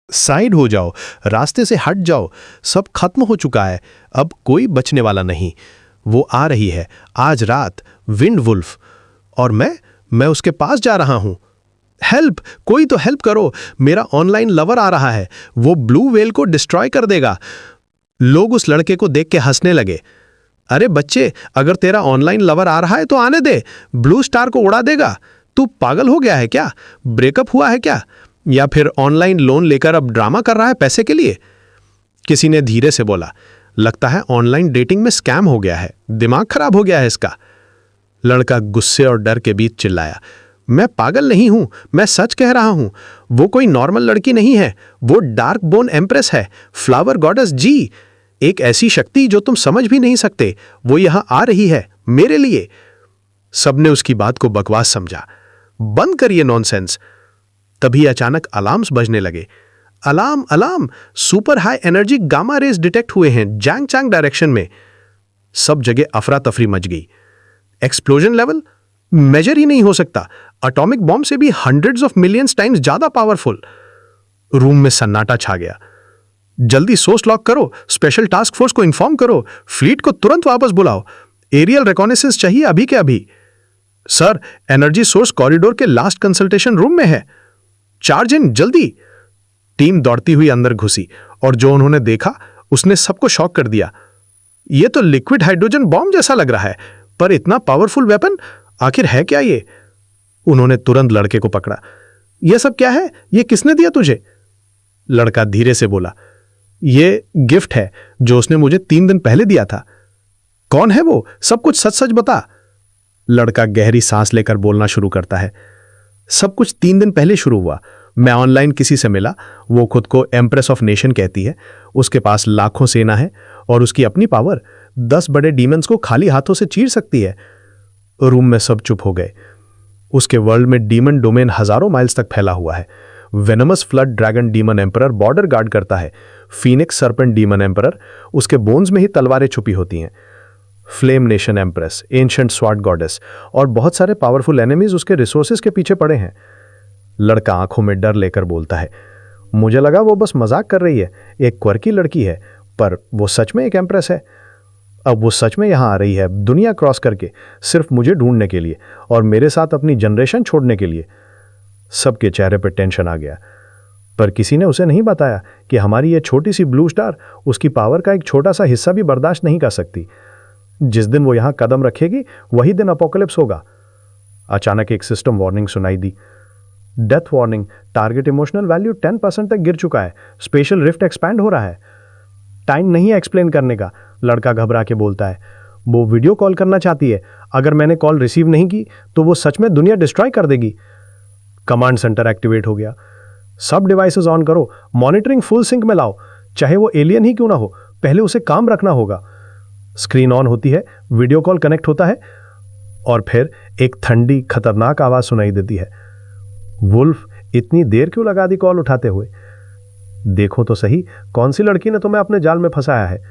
Side हो जाओ, रास्ते से हट जाओ, सब खत्म हो चुका है, अब कोई बचने वाला नहीं। वो आ रही है आज रात, विंड वुल्फ, और मैं उसके पास जा रहा हूं। हेल्प, कोई तो हेल्प करो, मेरा ऑनलाइन लवर आ रहा है, वो ब्लू व्हेल को डिस्ट्रॉय कर देगा। लोग उस लड़के को देख के हंसने लगे। अरे बच्चे, अगर तेरा ऑनलाइन लवर आ रहा है तो आने दे, ब्लू स्टार को उड़ा देगा। तू पागल हो गया है क्या? ब्रेकअप हुआ है क्या? या फिर ऑनलाइन लोन लेकर अब ड्रामा कर रहा है पैसे के लिए? किसी ने धीरे से बोला, लगता है ऑनलाइन डेटिंग में स्कैम हो गया है, दिमाग खराब हो गया है इसका। लड़का गुस्से और डर के बीच चिल्लाया, मैं पागल नहीं हूं, मैं सच कह रहा हूं। वो कोई नॉर्मल लड़की नहीं है, वो डार्क बोन एम्प्रेस है, फ्लावर गॉडेस जी, एक ऐसी शक्ति जो तुम समझ भी नहीं सकते। वो यहां आ रही है मेरे लिए। सबने उसकी बात को बकवास समझा। बंद करिए नॉनसेंस। तभी अचानक अलार्म्स बजने लगे। Alarm alarm, super high energy gamma rays detect हुए हैं जैंग चैंग डायरेक्शन में। सब जगह अफरा तफरी मच गई। एक्सप्लोजन लेवल मेजर ही नहीं हो सकता, एटॉमिक बॉम्ब से भी हंड्रेड्स ऑफ मिलियंस टाइम्स ज्यादा पावरफुल। रूम में सन्नाटा छा गया। जल्दी सोर्स लॉक करो, स्पेशल टास्क फोर्स को इन्फॉर्म करो, फ्लीट को तुरंत वापस बुलाओ, एरियल रिकॉनेसेंस चाहिए अभी के अभी। सर, एनर्जी सोर्स कॉरिडोर के लास्ट कंसल्टेशन रूम में है, चार्ज इन जल्दी। टीम दौड़ती हुई अंदर घुसी और जो उन्होंने देखा उसने सबको शॉक कर दिया। यह तो लिक्विड हाइड्रोजन बॉम्ब जैसा लग रहा है, पर इतना पावरफुल वेपन आखिर है क्या ये? उन्होंने तुरंत लड़के को पकड़ा। यह सब क्या है? यह किसने दिया तुझे? लड़का धीरे से बोला, यह गिफ्ट है जो उसने मुझे 3 दिन पहले दिया था। कौन है वो? सब कुछ सच सच बता। लड़का गहरी सांस लेकर बोलना शुरू करता है। सब कुछ 3 दिन पहले शुरू हुआ। मैं ऑनलाइन किसी से मिला, वो खुद को एम्प्रेस ऑफ नेशन कहती है, उसके पास लाखों सेना है और उसकी अपनी पावर 10 बड़े डीमंस को खाली हाथों से चीर सकती है। रूम में सब चुप हो गए। उसके वर्ल्ड में डीमन डोमेन हजारों माइल्स तक फैला हुआ है। Venomous flood dragon demon emperor border guard करता है। फीनिक्स सर्पेंट डीमन एम्परर, उसके बोन्स में ही तलवारें छुपी होती हैं। Flame nation empress, ancient sword goddess और बहुत सारे पावरफुल एनिमीज उसके रिसोर्सेज के पीछे पड़े हैं। लड़का आंखों में डर लेकर बोलता है, मुझे लगा वो बस मजाक कर रही है, एक क्वर्की लड़की है, पर वो सच में एक एम्प्रेस है। अब वो सच में यहां आ रही है, दुनिया क्रॉस करके, सिर्फ मुझे ढूंढने के लिए और मेरे साथ अपनी जनरेशन छोड़ने के लिए। सबके चेहरे पर टेंशन आ गया, पर किसी ने उसे नहीं बताया कि हमारी ये छोटी सी ब्लू स्टार उसकी पावर का एक छोटा सा हिस्सा भी बर्दाश्त नहीं कर सकती। जिस दिन वो यहां कदम रखेगी वही दिन अपोकलिप्स होगा। अचानक एक सिस्टम वार्निंग सुनाई दी। Death warning, target emotional value 10% तक गिर चुका है, स्पेशल रिफ्ट एक्सपैंड हो रहा है। टाइम नहीं है एक्सप्लेन करने का, लड़का घबरा के बोलता है। वो वीडियो कॉल करना चाहती है, अगर मैंने कॉल रिसीव नहीं की तो वो सच में दुनिया डिस्ट्रॉय कर देगी। कमांड सेंटर एक्टिवेट हो गया। सब डिवाइसेस ऑन करो, मॉनिटरिंग फुल सिंक में लाओ, चाहे वो एलियन ही क्यों ना हो, पहले उसे काम रखना होगा। स्क्रीन ऑन होती है, वीडियो कॉल कनेक्ट होता है और फिर एक ठंडी खतरनाक आवाज सुनाई देती है। वुल्फ, इतनी देर क्यों लगा दी कॉल उठाते हुए? देखो तो सही, कौन सी लड़की ने तुम्हें अपने जाल में फंसाया है?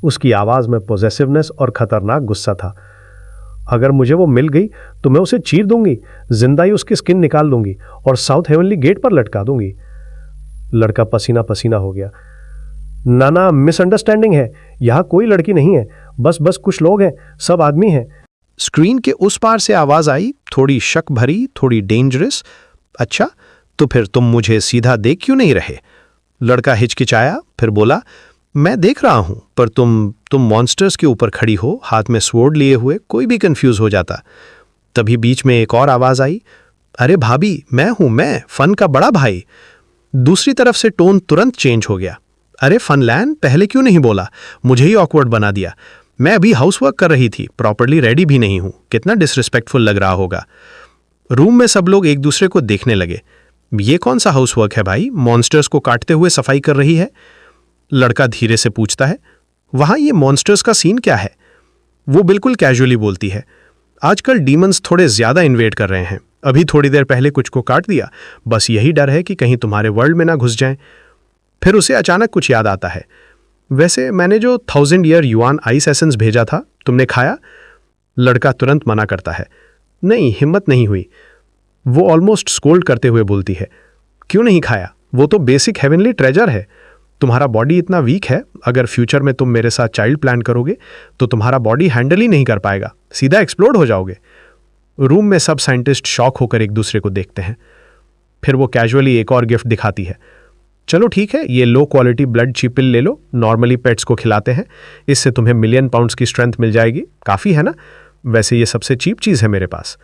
उसकी आवाज में पॉजेसिवनेस और खतरनाक गुस्सा था। अगर मुझे वो मिल गई तो मैं उसे चीर दूंगी, जिंदा ही उसकी स्किन निकाल दूंगी और साउथ हेवनली गेट पर लटका दूंगी। लड़का पसीना पसीना हो गया। ना, मिसअंडरस्टैंडिंग है, यहां कोई लड़की नहीं है, बस कुछ लोग हैं, सब आदमी हैं। स्क्रीन के उस पार से आवाज आई, थोड़ी शक भरी, थोड़ी डेंजरस। अच्छा, तो फिर तुम मुझे सीधा देख क्यों नहीं रहे? लड़का हिचकिचाया, फिर बोला, मैं देख रहा हूं, पर तुम मॉन्स्टर्स के ऊपर खड़ी हो, हाथ में स्वॉर्ड लिए हुए, कोई भी कंफ्यूज हो जाता। तभी बीच में एक और आवाज आई, अरे भाभी, मैं हूं, मैं फन का बड़ा भाई। दूसरी तरफ से टोन तुरंत चेंज हो गया। अरे फनलैंड, पहले क्यों नहीं बोला? मुझे ही ऑकवर्ड बना दिया। मैं अभी हाउसवर्क कर रही थी, प्रॉपर्ली रेडी भी नहीं हूं। कितना डिसरिस्पेक्टफुल लग रहा होगा। रूम में सब लोग एक दूसरे को देखने लगे। ये कौन सा हाउसवर्क है भाई? मॉन्स्टर्स को काटते हुए सफाई कर रही है। लड़का धीरे से पूछता है, वहां ये मॉन्स्टर्स का सीन क्या है? वो बिल्कुल कैजुअली बोलती है, आजकल डीमंस थोड़े ज्यादा इन्वेड कर रहे हैं, अभी थोड़ी देर पहले कुछ को काट दिया, बस यही डर है कि कहीं तुम्हारे वर्ल्ड में ना घुस जाएं। फिर उसे अचानक कुछ याद आता है, वैसे मैंने जो 1000 ईयर युआन आइस एसेंस भेजा था, तुमने खाया? लड़का तुरंत मना करता है, नहीं, हिम्मत नहीं हुई। वो ऑलमोस्ट स्कोल्ड करते हुए बोलती है, क्यों नहीं खाया? वो तो बेसिक हेवनली ट्रेजर है। तुम्हारा बॉडी इतना वीक है, अगर फ्यूचर में तुम मेरे साथ चाइल्ड प्लान करोगे तो तुम्हारा बॉडी हैंडल ही नहीं कर पाएगा, सीधा एक्सप्लोड हो जाओगे। रूम में सब साइंटिस्ट शॉक होकर एक दूसरे को देखते हैं। फिर वो कैजुअली एक और गिफ्ट दिखाती है। चलो ठीक है, ये लो क्वालिटी ब्लड चीपिल ले लो, नॉर्मली पेट्स को खिलाते हैं, इससे तुम्हें मिलियन पाउंड्स की स्ट्रेंथ मिल जाएगी, काफ़ी है ना? वैसे ये सबसे चीप चीज़ है मेरे पास।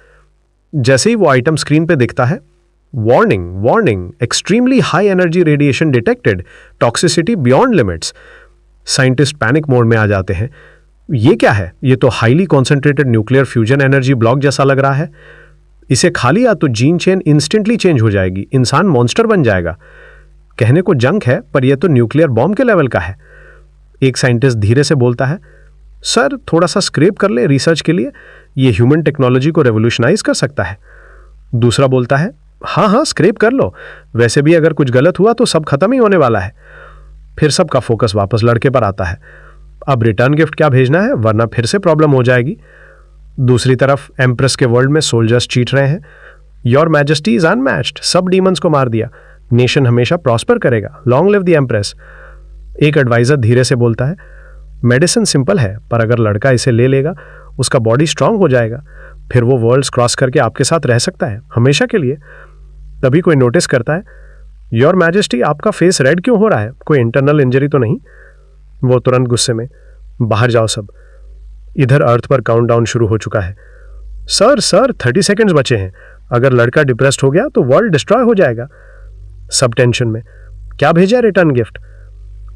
जैसे ही वो आइटम स्क्रीन पे दिखता है, warning warning, extremely high energy radiation detected, toxicity beyond limits. Scientist panic mode में आ जाते हैं। ये क्या है? ये तो highly concentrated nuclear fusion energy block जैसा लग रहा है। इसे खा लिया तो जीन चेन इंस्टेंटली चेंज हो जाएगी, इंसान मॉन्स्टर बन जाएगा। कहने को जंक है, पर यह तो न्यूक्लियर बॉम्ब के लेवल का है। एक साइंटिस्ट धीरे से बोलता है, सर थोड़ा सा स्क्रैप कर ले रिसर्च के लिए, ये ह्यूमन टेक्नोलॉजी को रेवोल्यूशनाइज कर सकता है। दूसरा बोलता है, हाँ हाँ स्क्रैप कर लो, वैसे भी अगर कुछ गलत हुआ तो सब खत्म ही होने वाला है। फिर सबका फोकस वापस लड़के पर आता है। अब रिटर्न गिफ्ट क्या भेजना है, वरना फिर से प्रॉब्लम हो जाएगी। दूसरी तरफ एम्प्रेस के वर्ल्ड में सोल्जर्स चीट रहे हैं। योर मैजेस्टी इज अनमैच्ड, सब डीमंस को मार दिया, नेशन हमेशा प्रॉस्पर करेगा, लॉन्ग लिव द एम्प्रेस। एक एडवाइजर धीरे से बोलता है, मेडिसिन सिंपल है, पर अगर लड़का इसे ले लेगा उसका बॉडी स्ट्रांग हो जाएगा, फिर वो वर्ल्ड्स क्रॉस करके आपके साथ रह सकता है हमेशा के लिए। तभी कोई नोटिस करता है, योर मैजेस्टी आपका फेस रेड क्यों हो रहा है, कोई इंटरनल इंजरी तो नहीं? वो तुरंत गुस्से में, बाहर जाओ सब। इधर अर्थ पर काउंटडाउन शुरू हो चुका है। सर 30 सेकेंड्स बचे हैं, अगर लड़का डिप्रेस्ड हो गया तो वर्ल्ड डिस्ट्रॉय हो जाएगा। सब टेंशन में, क्या भेजा रिटर्न गिफ्ट?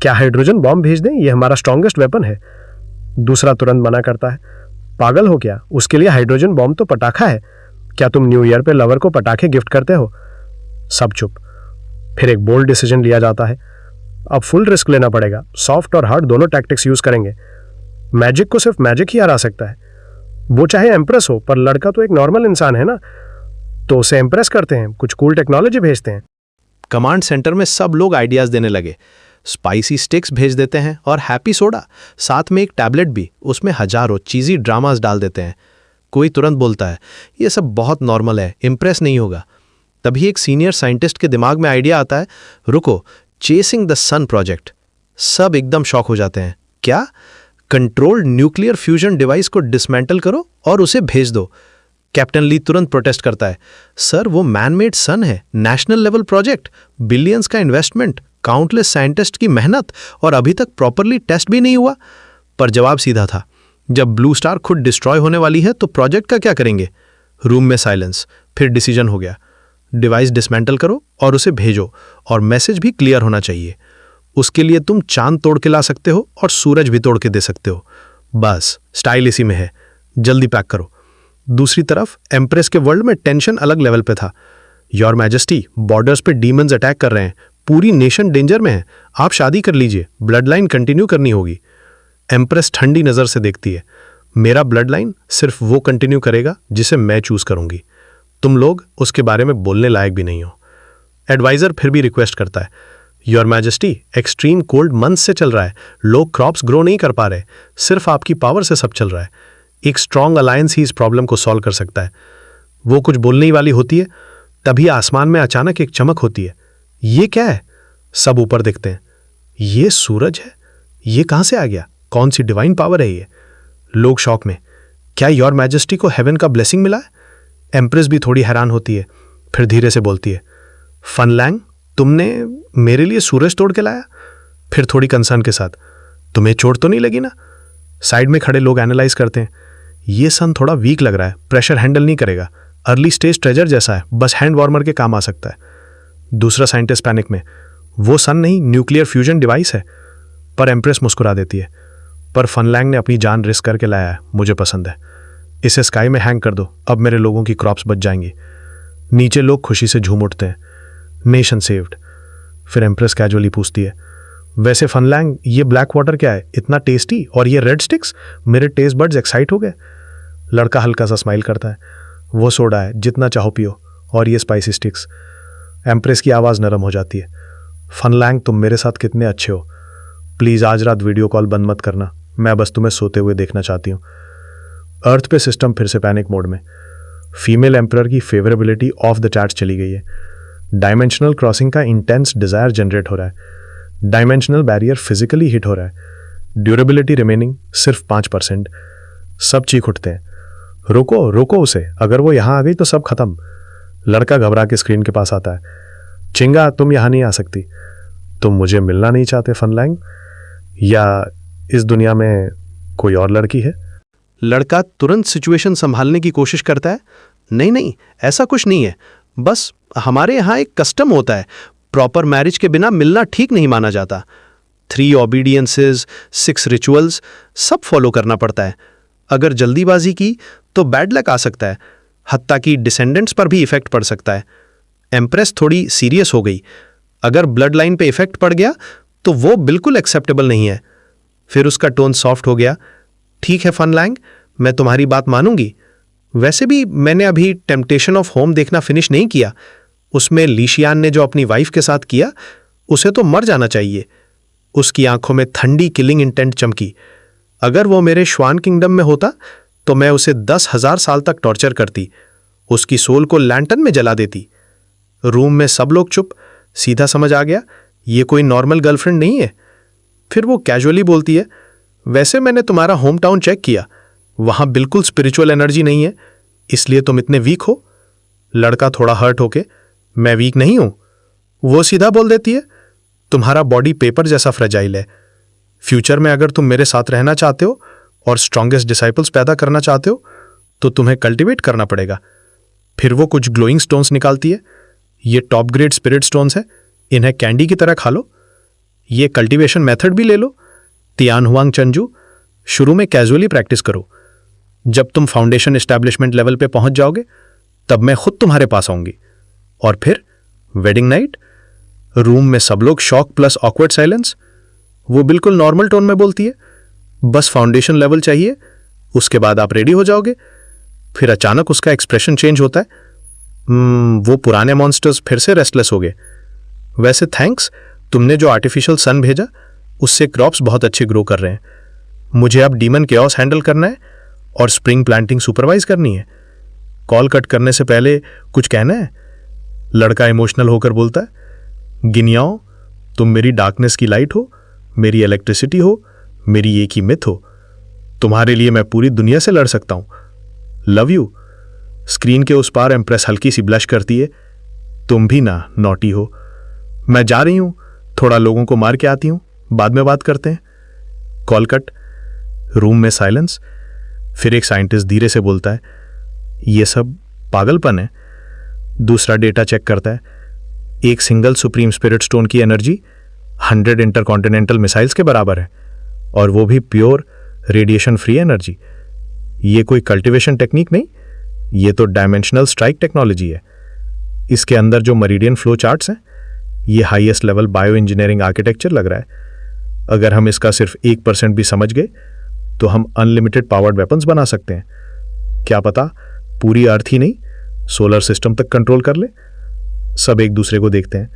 क्या हाइड्रोजन बॉम्ब भेज दें, ये हमारा स्ट्रॉन्गेस्ट वेपन है। दूसरा तुरंत मना करता है, पागल हो क्या, उसके लिए हाइड्रोजन बॉम्ब तो पटाखा है, क्या तुम न्यू ईयर पे लवर को पटाखे गिफ्ट करते हो? सब चुप। फिर एक बोल्ड डिसीजन लिया जाता है, अब फुल रिस्क लेना पड़ेगा, सॉफ्ट और हार्ड दोनों टैक्टिक्स यूज करेंगे। मैजिक को सिर्फ मैजिक ही हरा सकता है, वो चाहे एम्प्रेस हो, पर लड़का तो एक नॉर्मल इंसान है ना, तो उसे एम्प्रेस करते हैं, कुछ कूल टेक्नोलॉजी भेजते हैं। कमांड सेंटर में सब लोग आइडियाज देने लगे। स्पाइसी स्टिक्स भेज देते हैं और हैप्पी सोडा, साथ में एक टैबलेट भी, उसमें हजारों चीज़ी ड्रामास डाल देते हैं। कोई तुरंत बोलता है, ये सब बहुत नॉर्मल है, इम्प्रेस नहीं होगा। तभी एक सीनियर साइंटिस्ट के दिमाग में आइडिया आता है, रुको, चेसिंग द सन प्रोजेक्ट। सब एकदम शॉक हो जाते हैं, क्या? कंट्रोल्ड न्यूक्लियर फ्यूजन डिवाइस को डिसमेंटल करो और उसे भेज दो। कैप्टन ली तुरंत प्रोटेस्ट करता है, सर वो मैनमेड सन है, नेशनल लेवल प्रोजेक्ट, बिलियंस का इन्वेस्टमेंट, काउंटलेस साइंटिस्ट की मेहनत, और अभी तक प्रॉपरली टेस्ट भी नहीं हुआ। पर जवाब सीधा था, जब ब्लू स्टार खुद डिस्ट्रॉय होने वाली है तो प्रोजेक्ट का क्या करेंगे? रूम में साइलेंस। फिर डिसीजन हो गया, डिवाइस डिसमेंटल करो और उसे भेजो, और मैसेज भी क्लियर होना चाहिए। उसके लिए तुम चांद तोड़ के ला सकते हो और सूरज भी तोड़ के दे सकते हो, बस स्टाइल इसी में है, जल्दी पैक करो। दूसरी तरफ एम्प्रेस के वर्ल्ड में टेंशन अलग लेवल पे था। योर मैजेस्टी, बॉर्डर्स पे डीमंस अटैक कर रहे हैं, पूरी नेशन डेंजर में है, आप शादी कर लीजिए, ब्लड लाइन कंटिन्यू करनी होगी। एम्प्रेस ठंडी नज़र से देखती है, मेरा ब्लड लाइन सिर्फ वो कंटिन्यू करेगा जिसे मैं चूज करूंगी, तुम लोग उसके बारे में बोलने लायक भी नहीं हो। एडवाइजर फिर भी रिक्वेस्ट करता है, your majesty, extreme cold month से चल रहा है, लोग क्रॉप्स ग्रो नहीं कर पा रहे, सिर्फ आपकी पावर से सब चल रहा है, एक स्ट्रॉन्ग अलायंस ही इस प्रॉब्लम को सॉल्व कर सकता है। वो कुछ बोलने ही वाली होती है, तभी आसमान में अचानक एक चमक होती है। ये क्या है? सब ऊपर देखते हैं, ये सूरज है, ये कहां से आ गया, कौन सी डिवाइन पावर है ये? लोग शॉक में, क्या योर मैजेस्टी को हेवन का ब्लेसिंग मिला है? एम्प्रेस भी थोड़ी हैरान होती है, फिर धीरे से बोलती है, फनलैंग, तुमने मेरे लिए सूरज तोड़ के लाया? फिर थोड़ी कंसर्न के साथ, तुम्हें चोट तो नहीं लगी ना? साइड में खड़े लोग एनालाइज करते हैं, ये सन थोड़ा वीक लग रहा है, प्रेशर हैंडल नहीं करेगा, अर्ली स्टेज ट्रेजर जैसा है, बस हैंड वार्मर के काम आ सकता है। दूसरा साइंटिस्ट पैनिक में, वो सन नहीं, न्यूक्लियर फ्यूजन डिवाइस है। पर एम्प्रेस मुस्कुरा देती है, पर फनलैंग ने अपनी जान रिस्क करके लाया है, मुझे पसंद है, इसे स्काई में हैंग कर दो, अब मेरे लोगों की क्रॉप्स बच जाएंगी। नीचे लोग खुशी से झूम उठते हैं, नेशन सेव्ड। फिर एम्प्रेस कैजुअली पूछती है, वैसे फनलैंग, ये ब्लैक वाटर क्या है, इतना टेस्टी, और ये रेड स्टिक्स? मेरे टेस्ट बड्स एक्साइट हो गए। लड़का हल्का सा स्माइल करता है, वो सोडा है, जितना चाहो पियो, और ये स्पाइसी स्टिक्स। एम्प्रेस की आवाज़ नरम हो जाती है, फनलैंग तुम मेरे साथ कितने अच्छे हो, प्लीज़ आज रात वीडियो कॉल बंद मत करना, मैं बस तुम्हें सोते हुए देखना चाहती हूँ। अर्थ पे सिस्टम फिर से पैनिक मोड में। फीमेल एम्परर की फेवरेबिलिटी ऑफ द चार्ट्स चली गई है। डायमेंशनल क्रॉसिंग का इंटेंस डिजायर जनरेट हो रहा है। डायमेंशनल बैरियर फिजिकली हिट हो रहा है। ड्यूरेबिलिटी रिमेनिंग सिर्फ 5%। सब चीख उठते हैं, रोको रोको उसे, अगर वो यहां आ गई तो सब खत्म। लड़का घबरा के स्क्रीन के पास आता है। चिंगा, तुम यहां नहीं आ सकती। तुम मुझे मिलना नहीं चाहते फनलैंग, या इस दुनिया में कोई और लड़की है? लड़का तुरंत सिचुएशन संभालने की कोशिश करता है। नहीं नहीं, ऐसा कुछ नहीं है, बस हमारे यहाँ एक कस्टम होता है, प्रॉपर मैरिज के बिना मिलना ठीक नहीं माना जाता। 3 ओबीडियंसेस, 6 रिचुअल्स, सब फॉलो करना पड़ता है। अगर जल्दीबाजी की तो बैड लक आ सकता है, हत्ता कि डिसेंडेंट्स पर भी इफेक्ट पड़ सकता है। एम्प्रेस थोड़ी सीरियस हो गई, अगर ब्लड लाइन पे इफेक्ट पड़ गया तो वो बिल्कुल एक्सेप्टेबल नहीं है। फिर उसका टोन सॉफ्ट हो गया। ठीक है फनलैंग, मैं तुम्हारी बात मानूंगी। वैसे भी मैंने अभी टेम्पटेशन ऑफ होम देखना फिनिश नहीं किया। उसमें लीशियान ने जो अपनी वाइफ के साथ किया, उसे तो मर जाना चाहिए। उसकी आंखों में ठंडी किलिंग इंटेंट चमकी। अगर वो मेरे श्वान किंगडम में होता तो मैं उसे 10,000 साल तक टॉर्चर करती, उसकी सोल को लैंटर्न में जला देती। रूम में सब लोग चुप। सीधा समझ आ गया, ये कोई नॉर्मल गर्लफ्रेंड नहीं है। फिर वो कैजुअली बोलती है, वैसे मैंने तुम्हारा होम टाउन चेक किया, वहां बिल्कुल स्पिरिचुअल एनर्जी नहीं है, इसलिए तुम इतने वीक हो। लड़का थोड़ा हर्ट होके, मैं वीक नहीं हूं। वो सीधा बोल देती है, तुम्हारा बॉडी पेपर जैसा फ्रेजाइल है। फ्यूचर में अगर तुम मेरे साथ रहना चाहते हो और स्ट्रॉन्गेस्ट डिसाइपल्स पैदा करना चाहते हो तो तुम्हें कल्टीवेट करना पड़ेगा। फिर वो कुछ ग्लोइंग स्टोन्स निकालती है। ये टॉप ग्रेड स्पिरिट स्टोन्स है, इन्हें कैंडी की तरह खा लो। ये कल्टीवेशन मेथड भी ले लो। तियान हुआंग चंजू, शुरू में कैजुअली प्रैक्टिस करो। जब तुम फाउंडेशन एस्टैब्लिशमेंट लेवल पे पहुंच जाओगे तब मैं खुद तुम्हारे पास आऊंगी। और फिर वेडिंग नाइट। रूम में सब लोग शॉक प्लस ऑकवर्ड साइलेंस। वो बिल्कुल नॉर्मल टोन में बोलती है, बस फाउंडेशन लेवल चाहिए, उसके बाद आप रेडी हो जाओगे। फिर अचानक उसका एक्सप्रेशन चेंज होता है। वो पुराने मॉन्स्टर्स फिर से रेस्टलेस हो गए। वैसे थैंक्स, तुमने जो आर्टिफिशियल सन भेजा उससे क्रॉप्स बहुत अच्छे ग्रो कर रहे हैं। मुझे अब डीमन केओस हैंडल करना है और स्प्रिंग प्लांटिंग सुपरवाइज करनी है। कॉल कट करने से पहले कुछ कहना है? लड़का इमोशनल होकर बोलता है, गिनियाओ, तुम मेरी डार्कनेस की लाइट हो, मेरी इलेक्ट्रिसिटी हो, मेरी एक ही मिथ हो। तुम्हारे लिए मैं पूरी दुनिया से लड़ सकता हूं। Love you. स्क्रीन के उस पार एम्प्रेस हल्की सी ब्लश करती है। तुम भी ना नॉटी हो। मैं जा रही हूं, थोड़ा लोगों को मार के आती हूं, बाद में बात करते हैं। Call cut. रूम में साइलेंस। फिर एक साइंटिस्ट धीरे से बोलता है, ये सब पागलपन है। दूसरा डेटा चेक करता है। एक सिंगल सुप्रीम स्पिरिट स्टोन की एनर्जी 100 इंटरकॉन्टिनेंटल मिसाइल्स के बराबर है, और वो भी प्योर रेडिएशन फ्री एनर्जी। ये कोई कल्टीवेशन टेक्निक नहीं, ये तो डायमेंशनल स्ट्राइक टेक्नोलॉजी है। इसके अंदर जो मरीडियन फ्लो चार्ट्स हैं, ये highest level bio engineering architecture लग रहा है। अगर हम इसका सिर्फ 1% भी समझ गए तो हम अनलिमिटेड पावर्ड वेपन्स बना सकते हैं। क्या पता पूरी अर्थ ही नहीं, सोलर सिस्टम तक कंट्रोल कर ले। सब एक दूसरे को देखते हैं।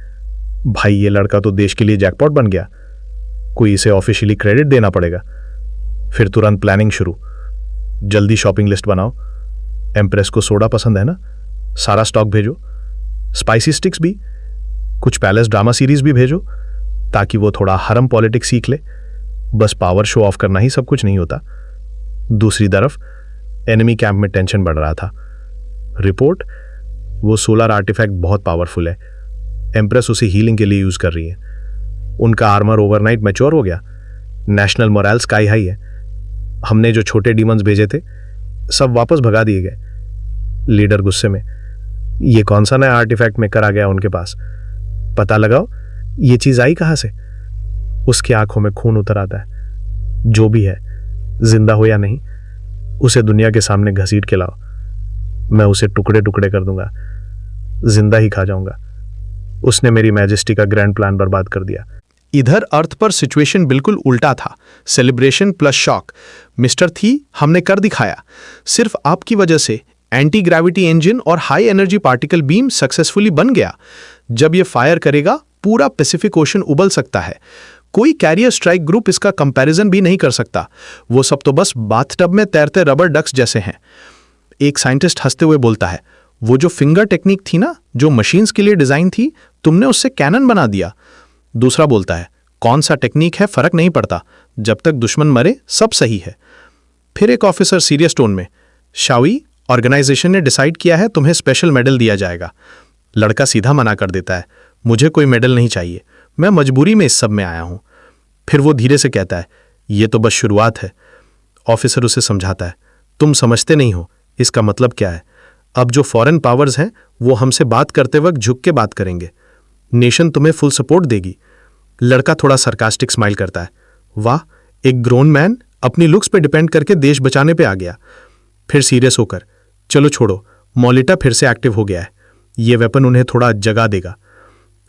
भाई, ये लड़का तो देश के लिए जैकपॉट बन गया, कोई इसे ऑफिशियली क्रेडिट देना पड़ेगा। फिर तुरंत प्लानिंग शुरू। जल्दी शॉपिंग लिस्ट बनाओ। एम्प्रेस को सोडा पसंद है ना, सारा स्टॉक भेजो। स्पाइसी स्टिक्स भी, कुछ पैलेस ड्रामा सीरीज भी भेजो, ताकि वो थोड़ा हरम पॉलिटिक्स सीख ले। बस पावर शो ऑफ करना ही सब कुछ नहीं होता। दूसरी तरफ एनिमी कैंप में टेंशन बढ़ रहा था। रिपोर्ट, वो सोलर आर्टिफैक्ट बहुत पावरफुल है। एम्प्रेस उसे हीलिंग के लिए यूज कर रही है। उनका आर्मर ओवरनाइट मैच्योर हो गया। नेशनल मोरल स्काई हाई है। हमने जो छोटे डीमंस भेजे थे सब वापस भगा दिए गए। लीडर गुस्से में, ये कौन सा नया आर्टिफैक्ट मेकर आ गया उनके पास, पता लगाओ ये चीज आई कहां से। उसकी आंखों में खून उतर आता है। जो भी है, जिंदा हो या नहीं, उसे दुनिया के सामने घसीट के लाओ। मैं उसे टुकड़े टुकड़े कर दूंगा, जिंदा ही खा जाऊंगा। उसने मेरी मैजेस्टी का ग्रैंड प्लान बर्बाद कर दिया। इधर अर्थ पर सिचुएशन बिल्कुल उल्टा था। Celebration plus shock. मिस्टर थी, हमने कर दिखाया। सिर्फ आपकी वजह से एंटी ग्रेविटी इंजन और high energy particle beam successfully बन गया। जब ये फायर करेगा पूरा पैसिफिक ओशन उबल सकता है। कोई कैरियर स्ट्राइक ग्रुप इसका कंपैरिजन भी नहीं कर सकता। वो सब तो बस बाथटब में तैरते रबर डक्स जैसे हैं। एक साइंटिस्ट हंसते हुए बोलता है, वो जो फिंगर टेक्निक थी ना, जो मशीन्स के लिए डिजाइन थी, तुमने उससे कैनन बना दिया। दूसरा बोलता है, कौन सा टेक्निक है फर्क नहीं पड़ता, जब तक दुश्मन मरे सब सही है। फिर एक ऑफिसर सीरियस टोन में, शाओई, ऑर्गेनाइजेशन ने डिसाइड किया है तुम्हें स्पेशल मेडल दिया जाएगा। लड़का सीधा मना कर देता है, मुझे कोई मेडल नहीं चाहिए, मैं मजबूरी में इस सब में आया हूं। फिर वो धीरे से कहता है, ये तो बस शुरुआत है। ऑफिसर उसे समझाता है, तुम समझते नहीं हो इसका मतलब क्या है। अब जो फॉरेन पावर्स हैं वो हमसे बात करते वक्त झुक के बात करेंगे। नेशन तुम्हें फुल सपोर्ट देगी। लड़का थोड़ा सरकास्टिक स्माइल करता है, वाह, एक ग्रोन मैन अपनी लुक्स पे डिपेंड करके देश बचाने पे आ गया। फिर सीरियस होकर, चलो छोड़ो, मॉलिटा फिर से एक्टिव हो गया है, ये वेपन उन्हें थोड़ा जगा देगा।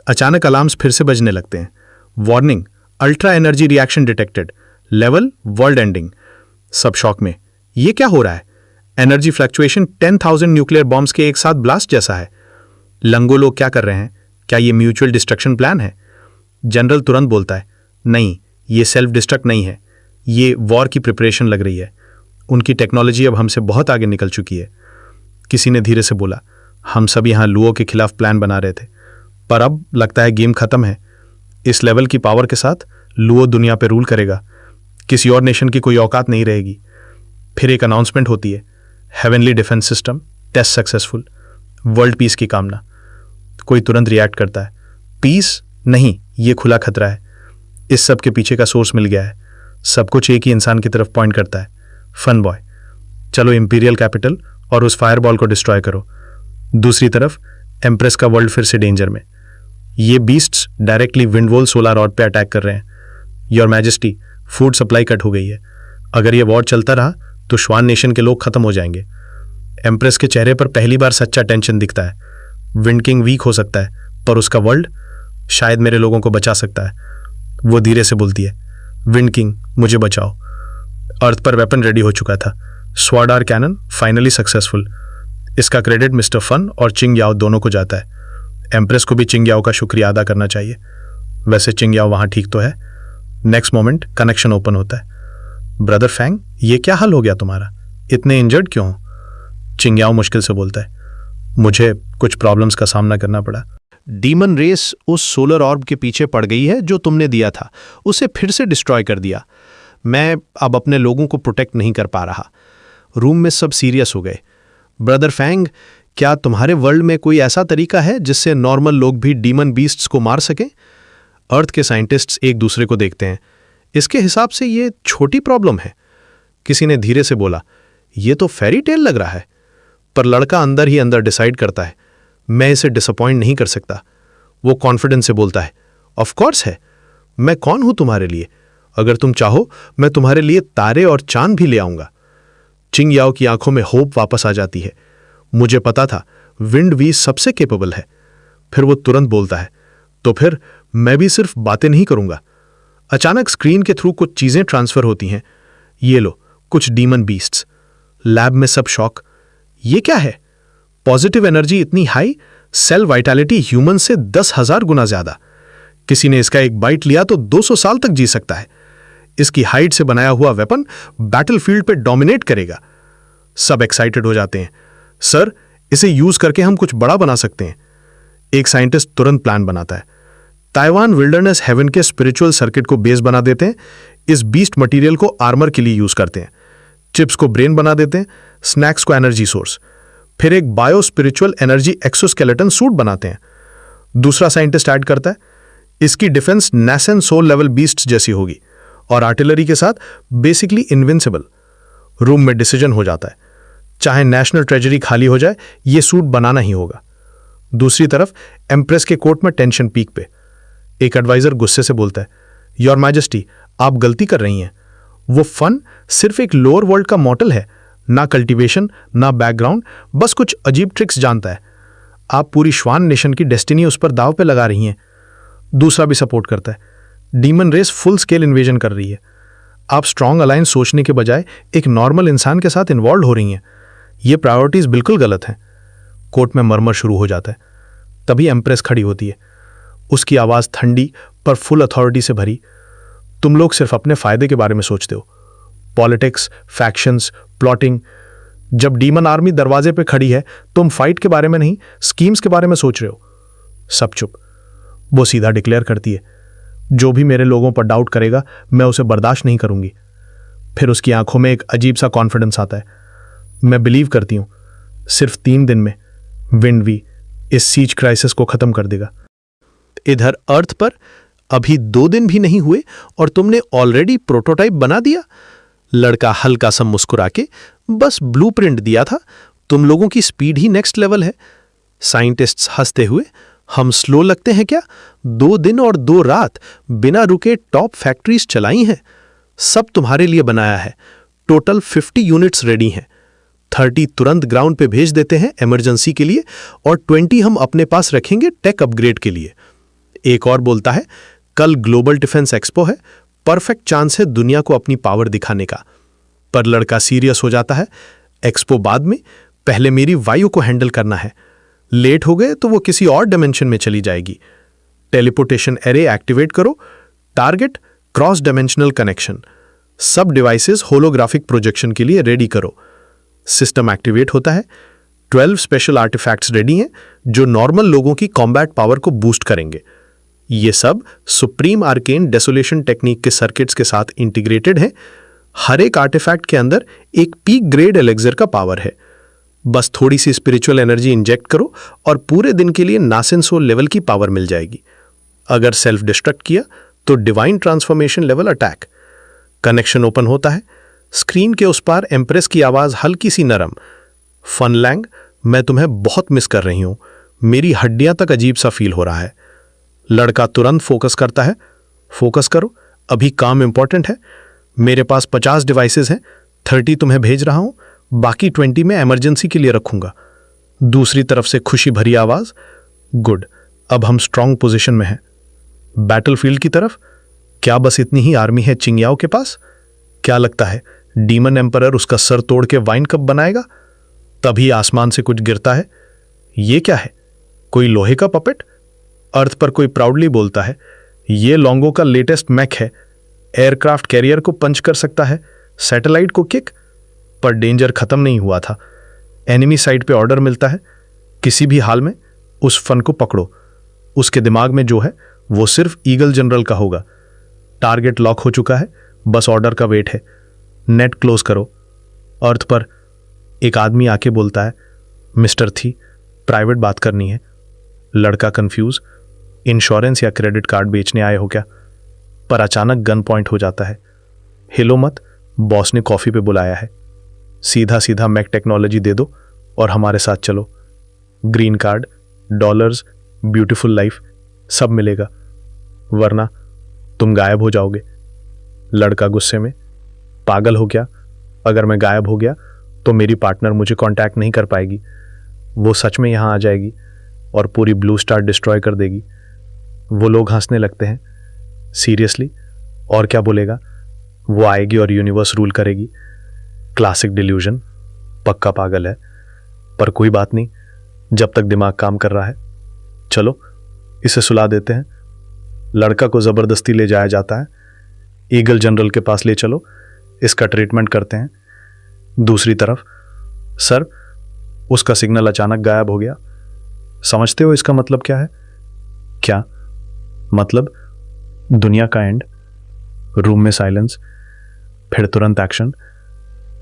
अचानक अलार्म्स फिर से बजने लगते हैं। Warning, ultra energy reaction detected, level world ending. सब शॉक में, ये क्या हो रहा है? एनर्जी फ्लक्चुएशन 10,000 न्यूक्लियर बॉम्ब्स के एक साथ ब्लास्ट जैसा है। लंगो लोग क्या कर रहे हैं? क्या ये म्यूचुअल डिस्ट्रक्शन प्लान है? जनरल तुरंत बोलता है, नहीं, ये सेल्फ डिस्ट्रक्ट नहीं है, ये वॉर की प्रिपरेशन लग रही है। उनकी टेक्नोलॉजी अब हमसे बहुत आगे निकल चुकी है। किसी ने धीरे से बोला, हम सब यहाँ लुओ के खिलाफ प्लान बना रहे थे, पर अब लगता है गेम खत्म है। इस लेवल की पावर के साथ लुओ दुनिया पे रूल करेगा, किसी और नेशन की कोई औकात नहीं रहेगी। फिर एक अनाउंसमेंट होती है, heavenly defence system test successful, world peace की कामना। कोई तुरंत रिएक्ट करता है, पीस नहीं, ये खुला खतरा है। इस सब के पीछे का सोर्स मिल गया है। सब कुछ एक ही इंसान की तरफ पॉइंट करता है, फन बॉय। चलो इंपीरियल कैपिटल और उस फायरबॉल को डिस्ट्रॉय करो। दूसरी तरफ एम्प्रेस का वर्ल्ड फिर से डेंजर में। ये बीस्ट्स डायरेक्टली विंडवॉल सोलर रॉड पे अटैक कर रहे हैं। Your majesty, food supply cut हो गई है। अगर ये वॉर चलता रहा तो श्वान नेशन के लोग खत्म हो जाएंगे। एम्प्रेस के चेहरे पर पहली बार सच्चा टेंशन दिखता है। विंड किंग वीक हो सकता है, पर उसका वर्ल्ड शायद मेरे लोगों को बचा सकता है। वो धीरे से बोलती है, विंड किंग मुझे बचाओ। अर्थ पर वेपन रेडी हो चुका था, sword or cannon finally successful. इसका क्रेडिट मिस्टर फन और चिंग याओ दोनों को जाता है। एम्प्रेस को भी चिंग याओ का शुक्रिया अदा करना चाहिए। वैसे चिंग याओ वहां ठीक तो है। नेक्स्ट मोमेंट कनेक्शन ओपन होता है। ब्रदर फैंग, ये क्या हाल हो गया तुम्हारा? इतने इंजर्ड क्यों हो? चिंग याओ मुश्किल से बोलता है, मुझे कुछ प्रॉब्लम्स का सामना करना पड़ा। डीमन रेस उस सोलर ऑर्ब के पीछे पड़ गई है जो तुमने दिया था, उसे फिर से डिस्ट्रॉय कर दिया। मैं अब अपने लोगों को प्रोटेक्ट नहीं कर पा रहा। रूम में सब सीरियस हो गए। ब्रदर फैंग, क्या तुम्हारे वर्ल्ड में कोई ऐसा तरीका है जिससे नॉर्मल लोग भी डीमन बीस्ट्स को मार सकें? अर्थ के साइंटिस्ट्स एक दूसरे को देखते हैं। इसके हिसाब से ये छोटी प्रॉब्लम है। किसी ने धीरे से बोला, ये तो फेरी टेल लग रहा है। पर लड़का अंदर ही अंदर डिसाइड करता है, मैं इसे डिसअपॉइंट नहीं कर सकता। वो कॉन्फिडेंस से बोलता है, ऑफ कोर्स है, मैं कौन हूं तुम्हारे लिए? अगर तुम चाहो मैं तुम्हारे लिए तारे और चांद भी ले आऊंगा। चिंग याओ की आंखों में होप वापस आ जाती है। मुझे पता था विंड वी सबसे केपेबल है। फिर वो तुरंत बोलता है, तो फिर मैं भी सिर्फ बातें नहीं करूंगा। अचानक स्क्रीन के थ्रू कुछ चीजें ट्रांसफर होती हैं। ये लो, कुछ डीमन बीस्ट्स। लैब में सब शॉक। ये क्या है? पॉजिटिव एनर्जी इतनी हाई, सेल वाइटैलिटी ह्यूमन से 10,000 गुना ज्यादा। किसी ने इसका एक बाइट लिया तो 200 साल तक जी सकता है। इसकी हाइट से बनाया हुआ वेपन बैटलफील्ड पे डोमिनेट करेगा। सब एक्साइटेड हो जाते हैं, सर इसे यूज करके हम कुछ बड़ा बना सकते हैं। एक साइंटिस्ट तुरंत प्लान बनाता है। ताइवान विल्डरनेस हेवन के स्पिरिचुअल सर्किट को बेस बना देते हैं। इस बीस्ट मटेरियल को आर्मर के लिए यूज करते हैं। चिप्स को ब्रेन बना देते हैं, स्नैक्स को एनर्जी सोर्स। फिर एक bio spiritual energy exoskeleton suit बनाते हैं। दूसरा साइंटिस्ट ऐड करता है, इसकी डिफेंस नैसन सोल लेवल बीस्ट्स जैसी होगी और आर्टिलरी के साथ बेसिकली इनविंसिबल। रूम में डिसीजन हो जाता है, चाहे नेशनल ट्रेजरी खाली हो जाए, ये सूट बनाना ही होगा। दूसरी तरफ एम्प्रेस के कोर्ट में टेंशन पीक पे। एक एडवाइजर गुस्से से बोलता है, योर मैजेस्टी, आप गलती कर रही हैं। वो फन सिर्फ एक लोअर वर्ल्ड का मॉडल है, ना कल्टीवेशन ना बैकग्राउंड, बस कुछ अजीब ट्रिक्स जानता है। आप पूरी श्वान नेशन की डेस्टिनी उस पर दाव पे लगा रही हैं। दूसरा भी सपोर्ट करता है, demon race full scale invasion कर रही है। आप स्ट्रॉन्ग अलायंस सोचने के बजाय एक नॉर्मल इंसान के साथ इन्वॉल्व हो रही हैं। ये प्रायोरिटीज बिल्कुल गलत हैं। कोर्ट में मरमर शुरू हो जाता है। तभी एम्प्रेस खड़ी होती है। उसकी आवाज ठंडी पर फुल अथॉरिटी से भरी, तुम लोग सिर्फ अपने फायदे के बारे में सोचते हो। पॉलिटिक्स, फैक्शंस, प्लॉटिंग, जब डीमन आर्मी दरवाजे पे खड़ी है, तुम फाइट के बारे में नहीं, स्कीम्स के बारे में सोच रहे हो। सब चुप। वो सीधा डिक्लेयर करती है, जो भी मेरे लोगों पर डाउट करेगा मैं उसे बर्दाश्त नहीं करूंगी। फिर उसकी आंखों में एक अजीब सा कॉन्फिडेंस आता है। मैं बिलीव करती हूं सिर्फ 3 दिन में विंड वी इस सीज क्राइसिस को खत्म कर देगा। इधर अर्थ पर अभी 2 दिन भी नहीं हुए और तुमने ऑलरेडी प्रोटोटाइप बना दिया। लड़का हल्का सा मुस्कुरा के बस ब्लूप्रिंट दिया था, तुम लोगों की स्पीड ही नेक्स्ट लेवल है। साइंटिस्ट्स हंसते हुए, हम स्लो लगते हैं क्या? 2 दिन और 2 रात बिना रुके टॉप फैक्ट्रीज चलाई हैं। सब तुम्हारे लिए बनाया है। टोटल 50 यूनिट्स रेडी हैं। 30 तुरंत ग्राउंड पे भेज देते हैं इमरजेंसी के लिए और 20 हम अपने पास रखेंगे टेक अपग्रेड के लिए। एक और बोलता है, कल ग्लोबल डिफेंस एक्सपो है, परफेक्ट चांस है दुनिया को अपनी पावर दिखाने का। पर लड़का सीरियस हो जाता है, एक्सपो बाद में, पहले मेरी वायु को हैंडल करना है। लेट हो गए तो वो किसी और डायमेंशन में चली जाएगी। टेलीपोर्टेशन एरे एक्टिवेट करो। Target cross dimensional connection. सब डिवाइसेस होलोग्राफिक प्रोजेक्शन के लिए रेडी करो। सिस्टम एक्टिवेट होता है। 12 स्पेशल आर्टिफैक्ट्स रेडी हैं जो नॉर्मल लोगों की कॉम्बैट पावर को बूस्ट करेंगे। ये सब सुप्रीम आर्केन डेसोलेशन टेक्निक के सर्किट्स के साथ इंटीग्रेटेड है। हर एक आर्टिफैक्ट के अंदर एक पीक ग्रेड एलेक्सर का पावर है। बस थोड़ी सी स्पिरिचुअल एनर्जी इंजेक्ट करो और पूरे दिन के लिए नासिन सोल लेवल की पावर मिल जाएगी। अगर सेल्फ डिस्ट्रक्ट किया तो divine transformation level attack. Connection open होता है। स्क्रीन के उस पार एम्प्रेस की आवाज हल्की सी नरम, फनलैंग, मैं तुम्हें बहुत मिस कर रही हूं, मेरी हड्डियां तक अजीब सा फील हो रहा है। लड़का तुरंत फोकस करता है। फोकस करो, अभी काम इंपॉर्टेंट है। मेरे पास 50 डिवाइसेस हैं, 30 तुम्हें भेज रहा हूं, बाकी 20 में इमरजेंसी के लिए रखूंगा। दूसरी तरफ से खुशी भरी आवाज, गुड, अब हम स्ट्रांग पोजीशन में हैं। बैटलफील्ड की तरफ, क्या बस इतनी ही आर्मी है चिंगयाओ के पास? क्या लगता है डीमन एम्परर उसका सर तोड़ के वाइन कप बनाएगा? तभी आसमान से कुछ गिरता है। ये क्या है? कोई लोहे का पपेट? अर्थ पर कोई प्राउडली बोलता है, ये लॉन्गो का लेटेस्ट मैक है, एयरक्राफ्ट कैरियर को पंच कर सकता है, सैटेलाइट को किक। पर डेंजर खत्म नहीं हुआ था। एनिमी साइड पे ऑर्डर मिलता है, किसी भी हाल में उस फन को पकड़ो। उसके दिमाग में जो है वो सिर्फ ईगल जनरल का होगा। टारगेट लॉक हो चुका है, बस ऑर्डर का वेट है। नेट क्लोज करो। अर्थ पर एक आदमी आके बोलता है, मिस्टर थी, प्राइवेट बात करनी है। लड़का कंफ्यूज, इंश्योरेंस या क्रेडिट कार्ड बेचने आए हो क्या? पर अचानक गन पॉइंट हो जाता है। हिलो मत, बॉस ने कॉफी पे बुलाया है। सीधा सीधा मैक टेक्नोलॉजी दे दो और हमारे साथ चलो। Green card, dollars, beautiful life सब मिलेगा, वरना तुम गायब हो जाओगे। लड़का गुस्से में, पागल हो क्या? अगर मैं गायब हो गया तो मेरी पार्टनर मुझे कांटेक्ट नहीं कर पाएगी। वो सच में यहां आ जाएगी और पूरी ब्लू स्टार डिस्ट्रॉय कर देगी। वो लोग हंसने लगते हैं। सीरियसली? और क्या बोलेगा? वो आएगी और यूनिवर्स रूल करेगी। क्लासिक डिल्यूजन, पक्का पागल है। पर कोई बात नहीं, जब तक दिमाग काम कर रहा है। चलो इसे सुला देते हैं। लड़का को जबरदस्ती ले जाया जाता है। ईगल जनरल के पास ले चलो, इसका ट्रीटमेंट करते हैं। दूसरी तरफ, सर, उसका सिग्नल अचानक गायब हो गया। समझते हो इसका मतलब क्या है? क्या मतलब? दुनिया का एंड। रूम में साइलेंस, फिर तुरंत एक्शन।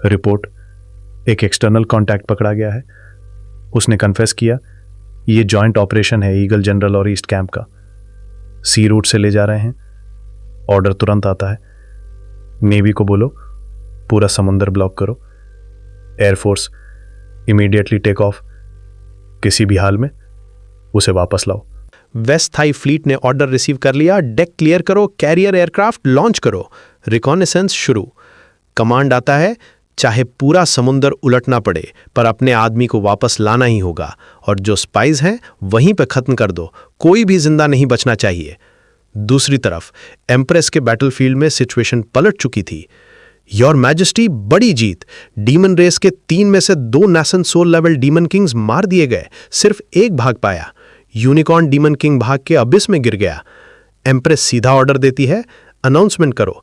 रिपोर्ट, एक एक्सटर्नल कांटेक्ट पकड़ा गया है। उसने कन्फेस किया, ये जॉइंट ऑपरेशन है ईगल जनरल और ईस्ट कैंप का। सी रूट से ले जा रहे हैं। ऑर्डर तुरंत आता है, नेवी को बोलो पूरा समुंदर ब्लॉक करो। Air force, immediately take off. किसी भी हाल में उसे वापस लाओ। वेस्ट थाई फ्लीट ने ऑर्डर रिसीव कर लिया। डेक क्लियर करो, कैरियर एयरक्राफ्ट लॉन्च करो, रिकॉनेसेंस शुरू। कमांड आता है, चाहे पूरा समुंदर उलटना पड़े पर अपने आदमी को वापस लाना ही होगा, और जो स्पाइज हैं वहीं पे खत्म कर दो, कोई भी जिंदा नहीं बचना चाहिए। दूसरी तरफ एम्प्रेस के बैटलफील्ड में सिचुएशन पलट चुकी थी। योर मैजेस्टी, बड़ी जीत। डीमन रेस के 3 में से 2 नासन सोल लेवल डीमन किंग्स मार दिए गए, सिर्फ एक भाग पाया। यूनिकॉर्न डीमन किंग भाग के अबिस में गिर गया। एम्प्रेस सीधा ऑर्डर देती है, अनाउंसमेंट करो,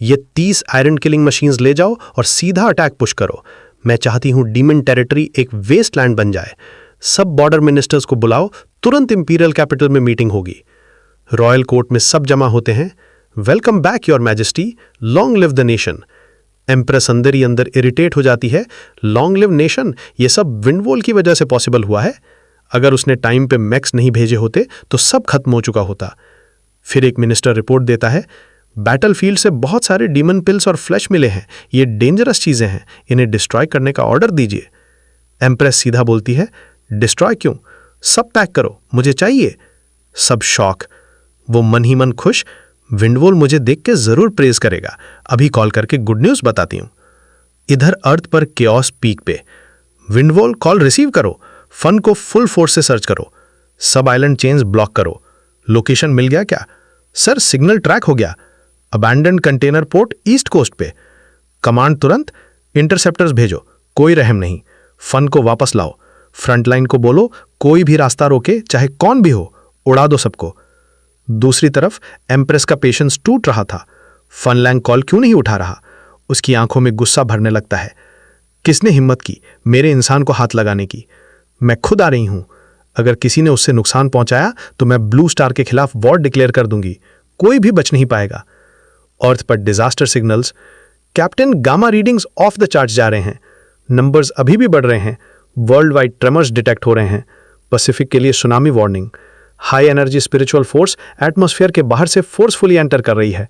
ये 30 आयरन किलिंग मशीन्स ले जाओ और सीधा अटैक पुश करो। मैं चाहती हूं डीमन टेरिटरी एक वेस्टलैंड बन जाए। सब बॉर्डर मिनिस्टर्स को बुलाओ, तुरंत इंपीरियल कैपिटल में मीटिंग होगी। रॉयल कोर्ट में सब जमा होते हैं। Welcome back your majesty, long live the nation. Empress अंदर ही अंदर इरिटेट हो जाती है। लॉन्ग लिव नेशन, ये सब विंडवॉल की वजह से पॉसिबल हुआ है। अगर उसने टाइम पे मैक्स नहीं भेजे होते तो सब खत्म हो चुका होता। फिर एक मिनिस्टर रिपोर्ट देता है, बैटलफील्ड से बहुत सारे डीमन पिल्स और फ्लैश मिले हैं, ये डेंजरस चीजें हैं, इन्हें डिस्ट्रॉय करने का ऑर्डर दीजिए। एम्प्रेस सीधा बोलती है, डिस्ट्रॉय क्यों, सब पैक करो, मुझे चाहिए। सब शॉक, वो मन ही मन खुश, विंडवॉल मुझे देख के जरूर प्रेज करेगा, अभी कॉल करके गुड न्यूज बताती हूं। इधर अर्थ पर केओस पीक पे। विंडवॉल कॉल रिसीव करो, फन को फुल फोर्स से सर्च करो, सब आइलैंड चेन्स ब्लॉक करो। लोकेशन मिल गया क्या? सर सिग्नल ट्रैक हो गया, abandoned container port east coast पे। कमांड तुरंत, इंटरसेप्टर्स भेजो, कोई रहम नहीं, फन को वापस लाओ। फ्रंटलाइन को बोलो कोई भी रास्ता रोके, चाहे कौन भी हो, उड़ा दो सबको। दूसरी तरफ एम्प्रेस का पेशेंस टूट रहा था। फनलैंग कॉल क्यों नहीं उठा रहा? उसकी आंखों में गुस्सा भरने लगता है। किसने हिम्मत की मेरे इंसान को हाथ लगाने की? मैं खुद आ रही हूं। अगर किसी ने उससे नुकसान पहुंचाया तो मैं ब्लू स्टार के खिलाफ वॉर डिक्लेयर कर दूंगी, कोई भी बच नहीं पाएगा। अर्थ पर disaster signals, captain gamma readings of the chart जा रहे हैं, नंबर्स अभी भी बढ़ रहे हैं, वर्ल्ड वाइड ट्रेमर्स डिटेक्ट हो रहे हैं। पैसिफिक के लिए tsunami warning, high energy spiritual force atmosphere के बाहर से फोर्सफुली एंटर कर रही है,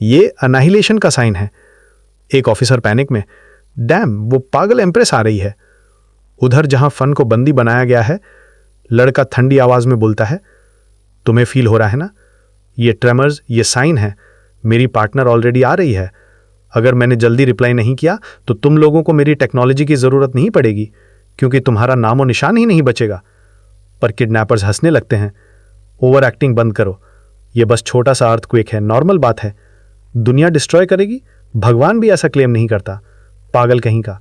ये अनाहिलेशन का साइन है। एक ऑफिसर पैनिक में, डैम वो पागल एम्प्रेस आ रही है। उधर जहां फन को बंदी बनाया गया है, लड़का ठंडी आवाज में बोलता है, तुम्हें फील हो रहा है ना, ये ट्रेमर्स, ये साइन है, मेरी पार्टनर ऑलरेडी आ रही है। अगर मैंने जल्दी रिप्लाई नहीं किया तो तुम लोगों को मेरी टेक्नोलॉजी की जरूरत नहीं पड़ेगी, क्योंकि तुम्हारा नामो निशान ही नहीं बचेगा। पर किडनैपर्स हंसने लगते हैं, ओवर एक्टिंग बंद करो, ये बस छोटा सा अर्थक्वेक है, नॉर्मल बात है। दुनिया डिस्ट्रॉय करेगी, भगवान भी ऐसा क्लेम नहीं करता, पागल कहीं का।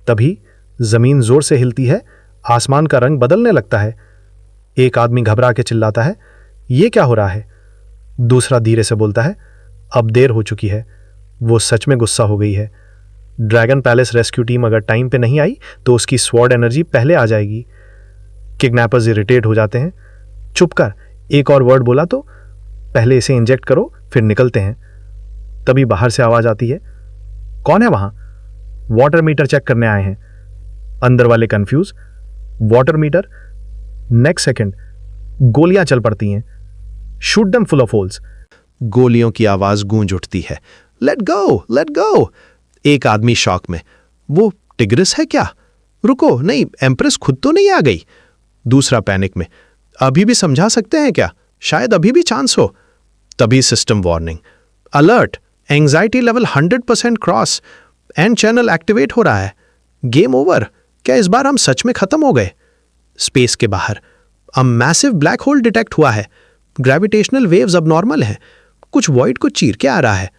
तभी जमीन जोर से हिलती है, आसमान का रंग बदलने लगता है। एक आदमी घबरा के चिल्लाता है, ये क्या हो रहा है? दूसरा धीरे से बोलता है, अब देर हो चुकी है, वो सच में गुस्सा हो गई है। ड्रैगन पैलेस रेस्क्यू टीम अगर टाइम पे नहीं आई तो उसकी स्वॉर्ड एनर्जी पहले आ जाएगी। किडनैपर्स इरिटेट हो जाते हैं, चुप कर, एक और वर्ड बोला तो पहले इसे इंजेक्ट करो फिर निकलते हैं। तभी बाहर से आवाज आती है, कौन है वहां? वाटर मीटर चेक करने आए हैं। अंदर वाले confuse, water meter? Next second गोलियां चल पड़ती हैं, shoot them full of holes. गोलियों की आवाज गूंज उठती है, लेट गो, लेट गो। एक आदमी शॉक में, वो टिग्रिस है क्या? रुको, नहीं, एम्प्रेस खुद तो नहीं आ गई। दूसरा पैनिक में, अभी भी समझा सकते हैं क्या, शायद अभी भी चांस हो। तभी system warning, alert, anxiety level 100% cross, and channel activate हो रहा है, गेम ओवर। क्या इस बार हम सच में खत्म हो गए? स्पेस के बाहर अब मैसिव ब्लैक होल डिटेक्ट हुआ है, ग्रेविटेशनल वेव्स अब नॉर्मल हैं, कुछ वॉइड को चीर के आ रहा है।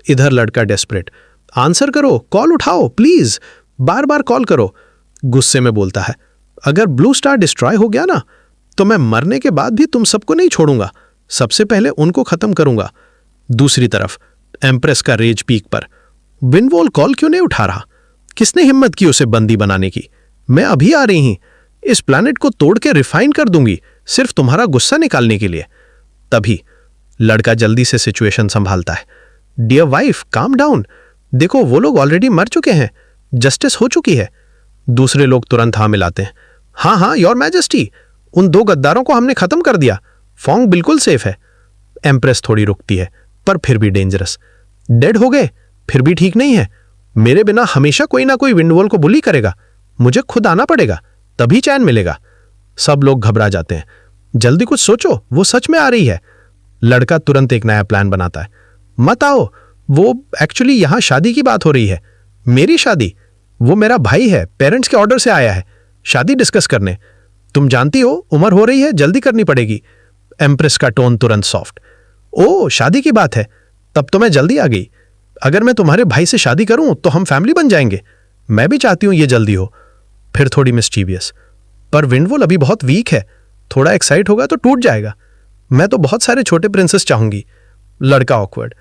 इधर लड़का डेस्परेट, आंसर करो, कॉल उठाओ प्लीज, बार बार कॉल करो। गुस्से में बोलता है, अगर ब्लू स्टार डिस्ट्रॉय हो गया ना तो मैं मरने के बाद भी तुम सबको नहीं छोड़ूंगा, सबसे पहले उनको खत्म करूंगा। दूसरी तरफ एम्प्रेस का रेज पीक पर, विंडवॉल कॉल क्यों नहीं उठा रहा? किसने हिम्मत की उसे बंदी बनाने की? मैं अभी आ रही हूं, इस प्लैनेट को तोड़ के रिफाइन कर दूंगी, सिर्फ तुम्हारा गुस्सा निकालने के लिए। तभी लड़का जल्दी से सिचुएशन संभालता है, डियर वाइफ काम डाउन, देखो वो लोग ऑलरेडी मर चुके हैं, जस्टिस हो चुकी है। दूसरे लोग तुरंत हाँ मिलाते हैं, हाँ हाँ योर मैजेस्टी, उन 2 गद्दारों को हमने खत्म कर दिया, फोंग बिल्कुल सेफ है। एम्प्रेस थोड़ी रुकती है, पर फिर भी डेंजरस। डेड हो गए, फिर भी ठीक नहीं है, मेरे बिना हमेशा कोई ना कोई विंडवॉल को बुली करेगा, मुझे खुद आना पड़ेगा, तभी चैन मिलेगा। सब लोग घबरा जाते हैं, जल्दी कुछ सोचो, वो सच में आ रही है। लड़का तुरंत एक नया प्लान बनाता है, मत आओ, वो एक्चुअली यहां शादी की बात हो रही है, मेरी शादी, वो मेरा भाई है, पेरेंट्स के ऑर्डर से आया है शादी डिस्कस करने, तुम जानती हो उम्र हो रही है, जल्दी करनी पड़ेगी। एम्प्रेस का टोन तुरंत सॉफ्ट, ओ शादी की बात है, तब तो मैं जल्दी आ गई, अगर मैं तुम्हारे भाई से शादी करूं तो हम फैमिली बन जाएंगे, मैं भी चाहती हूं ये जल्दी हो। फिर थोड़ी मिस्चीवियस, पर विंडवॉल अभी बहुत वीक है, थोड़ा एक्साइट होगा तो टूट जाएगा, मैं तो बहुत सारे छोटे प्रिंसेस चाहूंगी। लड़का ऑकवर्ड,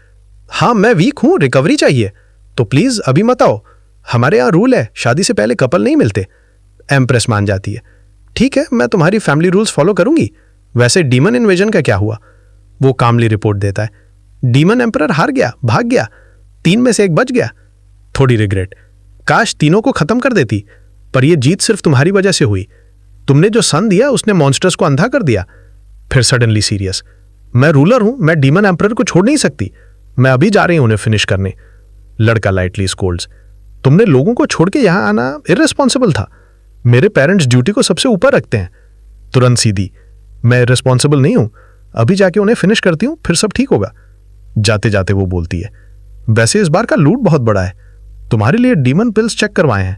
हाँ मैं वीक हूं, रिकवरी चाहिए, तो प्लीज अभी मत आओ, हमारे यहाँ रूल है, शादी से पहले कपल नहीं मिलते। एम्प्रेस मान जाती है। ठीक है, मैं तुम्हारी फैमिली रूल्स फॉलो करूंगी। वैसे डीमन इन्वेजन का क्या हुआ? वो कामली रिपोर्ट देता है। डीमन एम्परर हार गया, भाग गया, 3 में से 1 बच गया। थोड़ी रिग्रेट, काश तीनों को खत्म कर देती, पर यह जीत सिर्फ तुम्हारी वजह से हुई। तुमने जो सन दिया उसने मॉन्स्टर्स को अंधा कर दिया। फिर सडनली सीरियस, मैं रूलर हूं, मैं डीमन एम्परर को छोड़ नहीं सकती। मैं अभी जा रही हूं उन्हें फिनिश करने। लड़का लाइटली स्कोल्ड्स, तुमने लोगों को छोड़ के यहां आना इररिस्पॉन्सिबल था। मेरे पेरेंट्स ड्यूटी को सबसे ऊपर रखते हैं। तुरंत सीधी, मैं इररिस्पॉन्सिबल नहीं हूं, अभी जाके उन्हें फिनिश करती हूं, फिर सब ठीक होगा। जाते जाते वो बोलती है, वैसे इस बार का लूट बहुत बड़ा है। तुम्हारे लिए डीमन पिल्स चेक करवाए हैं,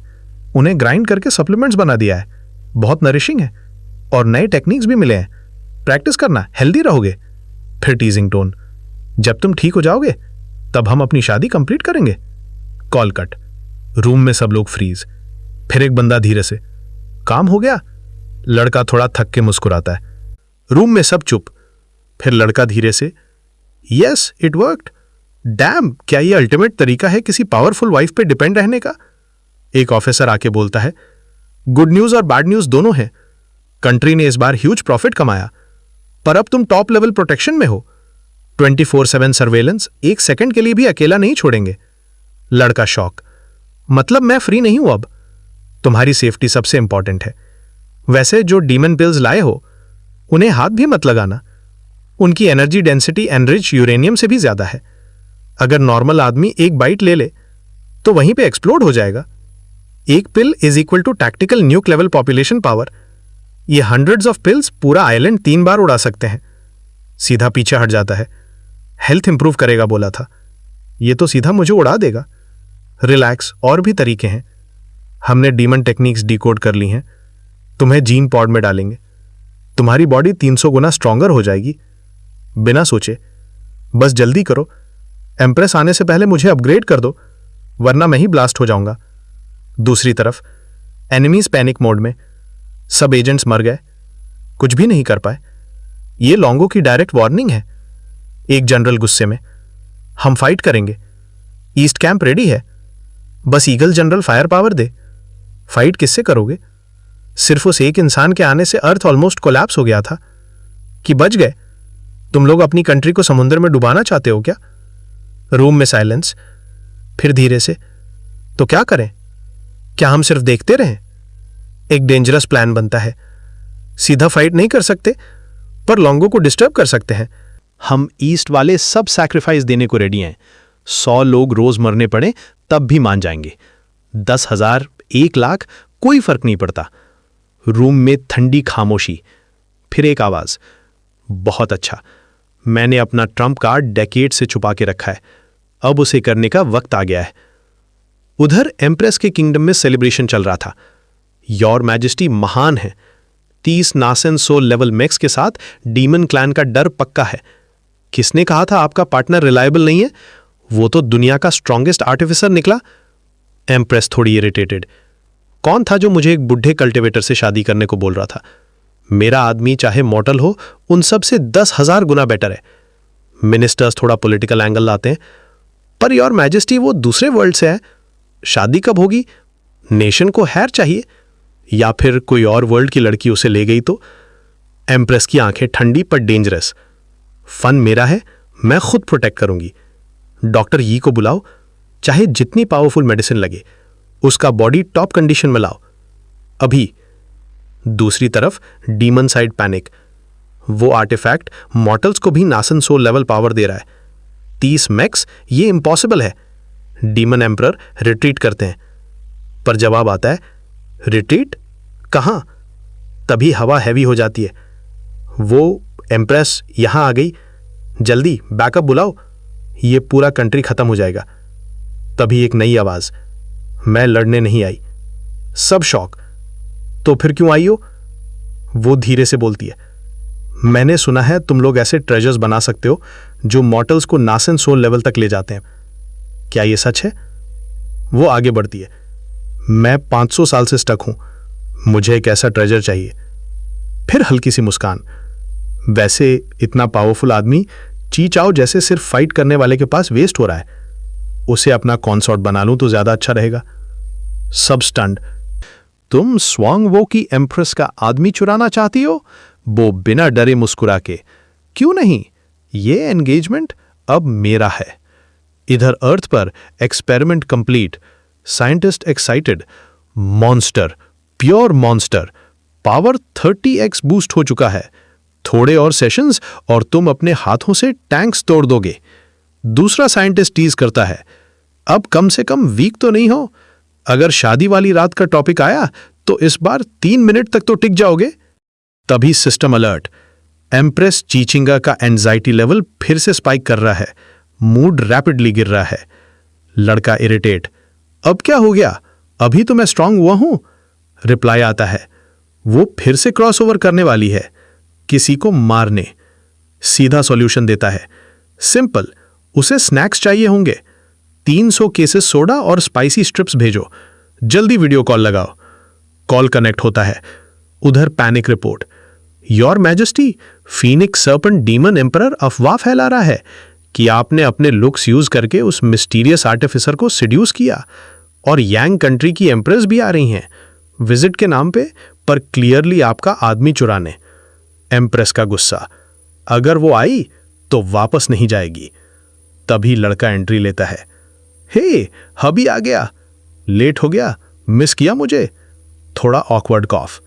उन्हें ग्राइंड करके सप्लीमेंट्स बना दिया है, बहुत नरिशिंग है, और नए टेक्निक्स भी मिले हैं। प्रैक्टिस करना, हेल्दी रहोगे। फिर टीजिंग टोन, जब तुम ठीक हो जाओगे तब हम अपनी शादी कंप्लीट करेंगे। Call cut. रूम में सब लोग फ्रीज। फिर एक बंदा धीरे से, काम हो गया? लड़का थोड़ा थक के मुस्कुराता है। रूम में सब चुप। फिर लड़का धीरे से, यस इट वर्कड। डैम, क्या ये अल्टीमेट तरीका है किसी पावरफुल वाइफ पे डिपेंड रहने का? एक ऑफिसर आके बोलता है, गुड न्यूज और बैड न्यूज दोनों है। कंट्री ने इस बार ह्यूज प्रॉफिट कमाया, पर अब तुम टॉप लेवल प्रोटेक्शन में हो। 24/7 सर्वेलेंस, 1 सेकंड के लिए भी अकेला नहीं छोड़ेंगे। लड़का शॉक, मतलब मैं फ्री नहीं हूं अब? तुम्हारी सेफ्टी सबसे इंपॉर्टेंट है। वैसे जो डीमन पिल्स लाए हो उन्हें हाथ भी मत लगाना, उनकी एनर्जी डेंसिटी एनरिच यूरेनियम से भी ज्यादा है। अगर नॉर्मल आदमी 1 बाइट ले ले तो वहीं पे एक्सप्लोड हो जाएगा। 1 pill is equal to tactical nuke level population power. ये हंड्रेड्स ऑफ पिल्स पूरा आइलैंड 3 बार उड़ा सकते हैं। सीधा पीछे हट जाता है। हेल्थ इंप्रूव करेगा बोला था, ये तो सीधा मुझे उड़ा देगा। रिलैक्स, और भी तरीके हैं। हमने डीमन टेक्निक्स डिकोड कर ली हैं। तुम्हें जीन पॉड में डालेंगे, तुम्हारी बॉडी 300 गुना स्ट्रॉन्गर हो जाएगी। बिना सोचे, बस जल्दी करो। एम्प्रेस आने से पहले मुझे अपग्रेड कर दो, वरना मैं ही ब्लास्ट हो जाऊंगा। दूसरी तरफ एनिमीज पैनिक मोड में। सब एजेंट्स मर गए, कुछ भी नहीं कर पाए। ये लॉन्गो की डायरेक्ट वार्निंग है। एक जनरल गुस्से में, हम फाइट करेंगे, ईस्ट कैंप रेडी है, बस ईगल जनरल फायर पावर दे। फाइट किससे करोगे? सिर्फ उस एक इंसान के आने से अर्थ ऑलमोस्ट कोलैप्स हो गया था। कि बच गए? तुम लोग अपनी कंट्री को समुद्र में डुबाना चाहते हो क्या? रूम में साइलेंस। फिर धीरे से, तो क्या करें? क्या हम सिर्फ देखते रहें? एक डेंजरस प्लान बनता है। सीधा फाइट नहीं कर सकते, पर लॉन्गो को डिस्टर्ब कर सकते हैं। हम ईस्ट वाले सब सैक्रिफाइस देने को रेडी हैं। 100 लोग रोज मरने पड़े तब भी मान जाएंगे। 10,000, 1 लाख, कोई फर्क नहीं पड़ता। रूम में ठंडी खामोशी। फिर एक आवाज, बहुत अच्छा, मैंने अपना ट्रम्प कार्ड डेकेड से छुपा के रखा है, अब उसे करने का वक्त आ गया है। उधर एम्प्रेस के किंगडम में सेलिब्रेशन चल रहा था। योर मैजेस्टी महान है। 30 नासन सोल लेवल मैक्स के साथ डीमन क्लैन का डर पक्का है। किसने कहा था आपका पार्टनर रिलायबल नहीं है? वो तो दुनिया का स्ट्रॉन्गेस्ट आर्टिफिसर निकला। एम्प्रेस थोड़ी इरिटेटेड, कौन था जो मुझे एक बुढ़े कल्टिवेटर से शादी करने को बोल रहा था? मेरा आदमी चाहे मॉडल हो, उन सब से 10,000 गुना बेटर है। मिनिस्टर्स थोड़ा पॉलिटिकल एंगल लाते हैं, पर योर मैजेस्टी वो दूसरे वर्ल्ड से है। शादी कब होगी? नेशन को हेयर चाहिए, या फिर कोई और वर्ल्ड की लड़की उसे ले गई तो? एम्प्रेस की आंखें ठंडी पर डेंजरस। फन मेरा है, मैं खुद प्रोटेक्ट करूंगी। डॉक्टर यी को बुलाओ, चाहे जितनी पावरफुल मेडिसिन लगे, उसका बॉडी टॉप कंडीशन में लाओ अभी। दूसरी तरफ डीमन साइड पैनिक। वो आर्टिफैक्ट मॉर्टल्स को भी नासन सोल लेवल पावर दे रहा है। 30 मैक्स, ये इम्पॉसिबल है। डीमन एम्परर रिट्रीट करते हैं, पर जवाब आता है, रिट्रीट कहां? तभी हवा हैवी हो जाती है। वो एम्प्रेस यहां आ गई, जल्दी बैकअप बुलाओ, ये पूरा कंट्री खत्म हो जाएगा। तभी एक नई आवाज, मैं लड़ने नहीं आई। सब शॉक, तो फिर क्यों आई हो? वो धीरे से बोलती है, मैंने सुना है तुम लोग ऐसे ट्रेजर्स बना सकते हो जो मॉर्टल्स को नासन सोल लेवल तक ले जाते हैं। क्या ये सच है? वो आगे बढ़ती है, मैं 500 साल से स्टक हूं, मुझे एक ऐसा ट्रेजर चाहिए। फिर हल्की सी मुस्कान, वैसे इतना पावरफुल आदमी ची चाओ जैसे सिर्फ फाइट करने वाले के पास वेस्ट हो रहा है। उसे अपना कॉन्सॉर्ट बना लूं तो ज्यादा अच्छा रहेगा। सब स्टंड। तुम स्वांग वो की एम्प्रेस का आदमी चुराना चाहती हो? वो बिना डरे मुस्कुरा के, क्यों नहीं, ये एंगेजमेंट अब मेरा है। इधर अर्थ पर experiment complete, scientist excited, monster, pure monster, power 30x boost हो चुका है। थोड़े और सेशंस और तुम अपने हाथों से टैंक्स तोड़ दोगे। दूसरा साइंटिस्ट टीज करता है, अब कम से कम वीक तो नहीं हो। अगर शादी वाली रात का टॉपिक आया तो इस बार 3 मिनट तक तो टिक जाओगे। तभी सिस्टम अलर्ट, एम्प्रेस चीचिंगा का एंजाइटी लेवल फिर से स्पाइक कर रहा है, मूड रैपिडली गिर रहा है। लड़का इरिटेट, अब क्या हो गया, अभी तो मैं स्ट्रांग हुआ हूं। रिप्लाई आता है, वो फिर से क्रॉसओवर करने वाली है, किसी को मारने। सीधा सॉल्यूशन देता है, सिंपल, उसे स्नैक्स चाहिए होंगे। 300 केसेस सोडा और स्पाइसी स्ट्रिप्स भेजो, जल्दी वीडियो कॉल लगाओ। कॉल कनेक्ट होता है। उधर panic report, your majesty, phoenix serpent demon emperor अफवाह फैला रहा है कि आपने अपने लुक्स यूज करके उस मिस्टीरियस आर्टिफिसर को सिड्यूस किया, और यांग कंट्री की एम्प्रेस भी आ रही हैं विजिट के नाम पे, पर क्लियरली आपका आदमी चुराने। एम्प्रेस का गुस्सा, अगर वो आई तो वापस नहीं जाएगी। तभी लड़का एंट्री लेता है, हे हबी आ गया, लेट हो गया, मिस किया मुझे। थोड़ा ऑकवर्ड कॉफ,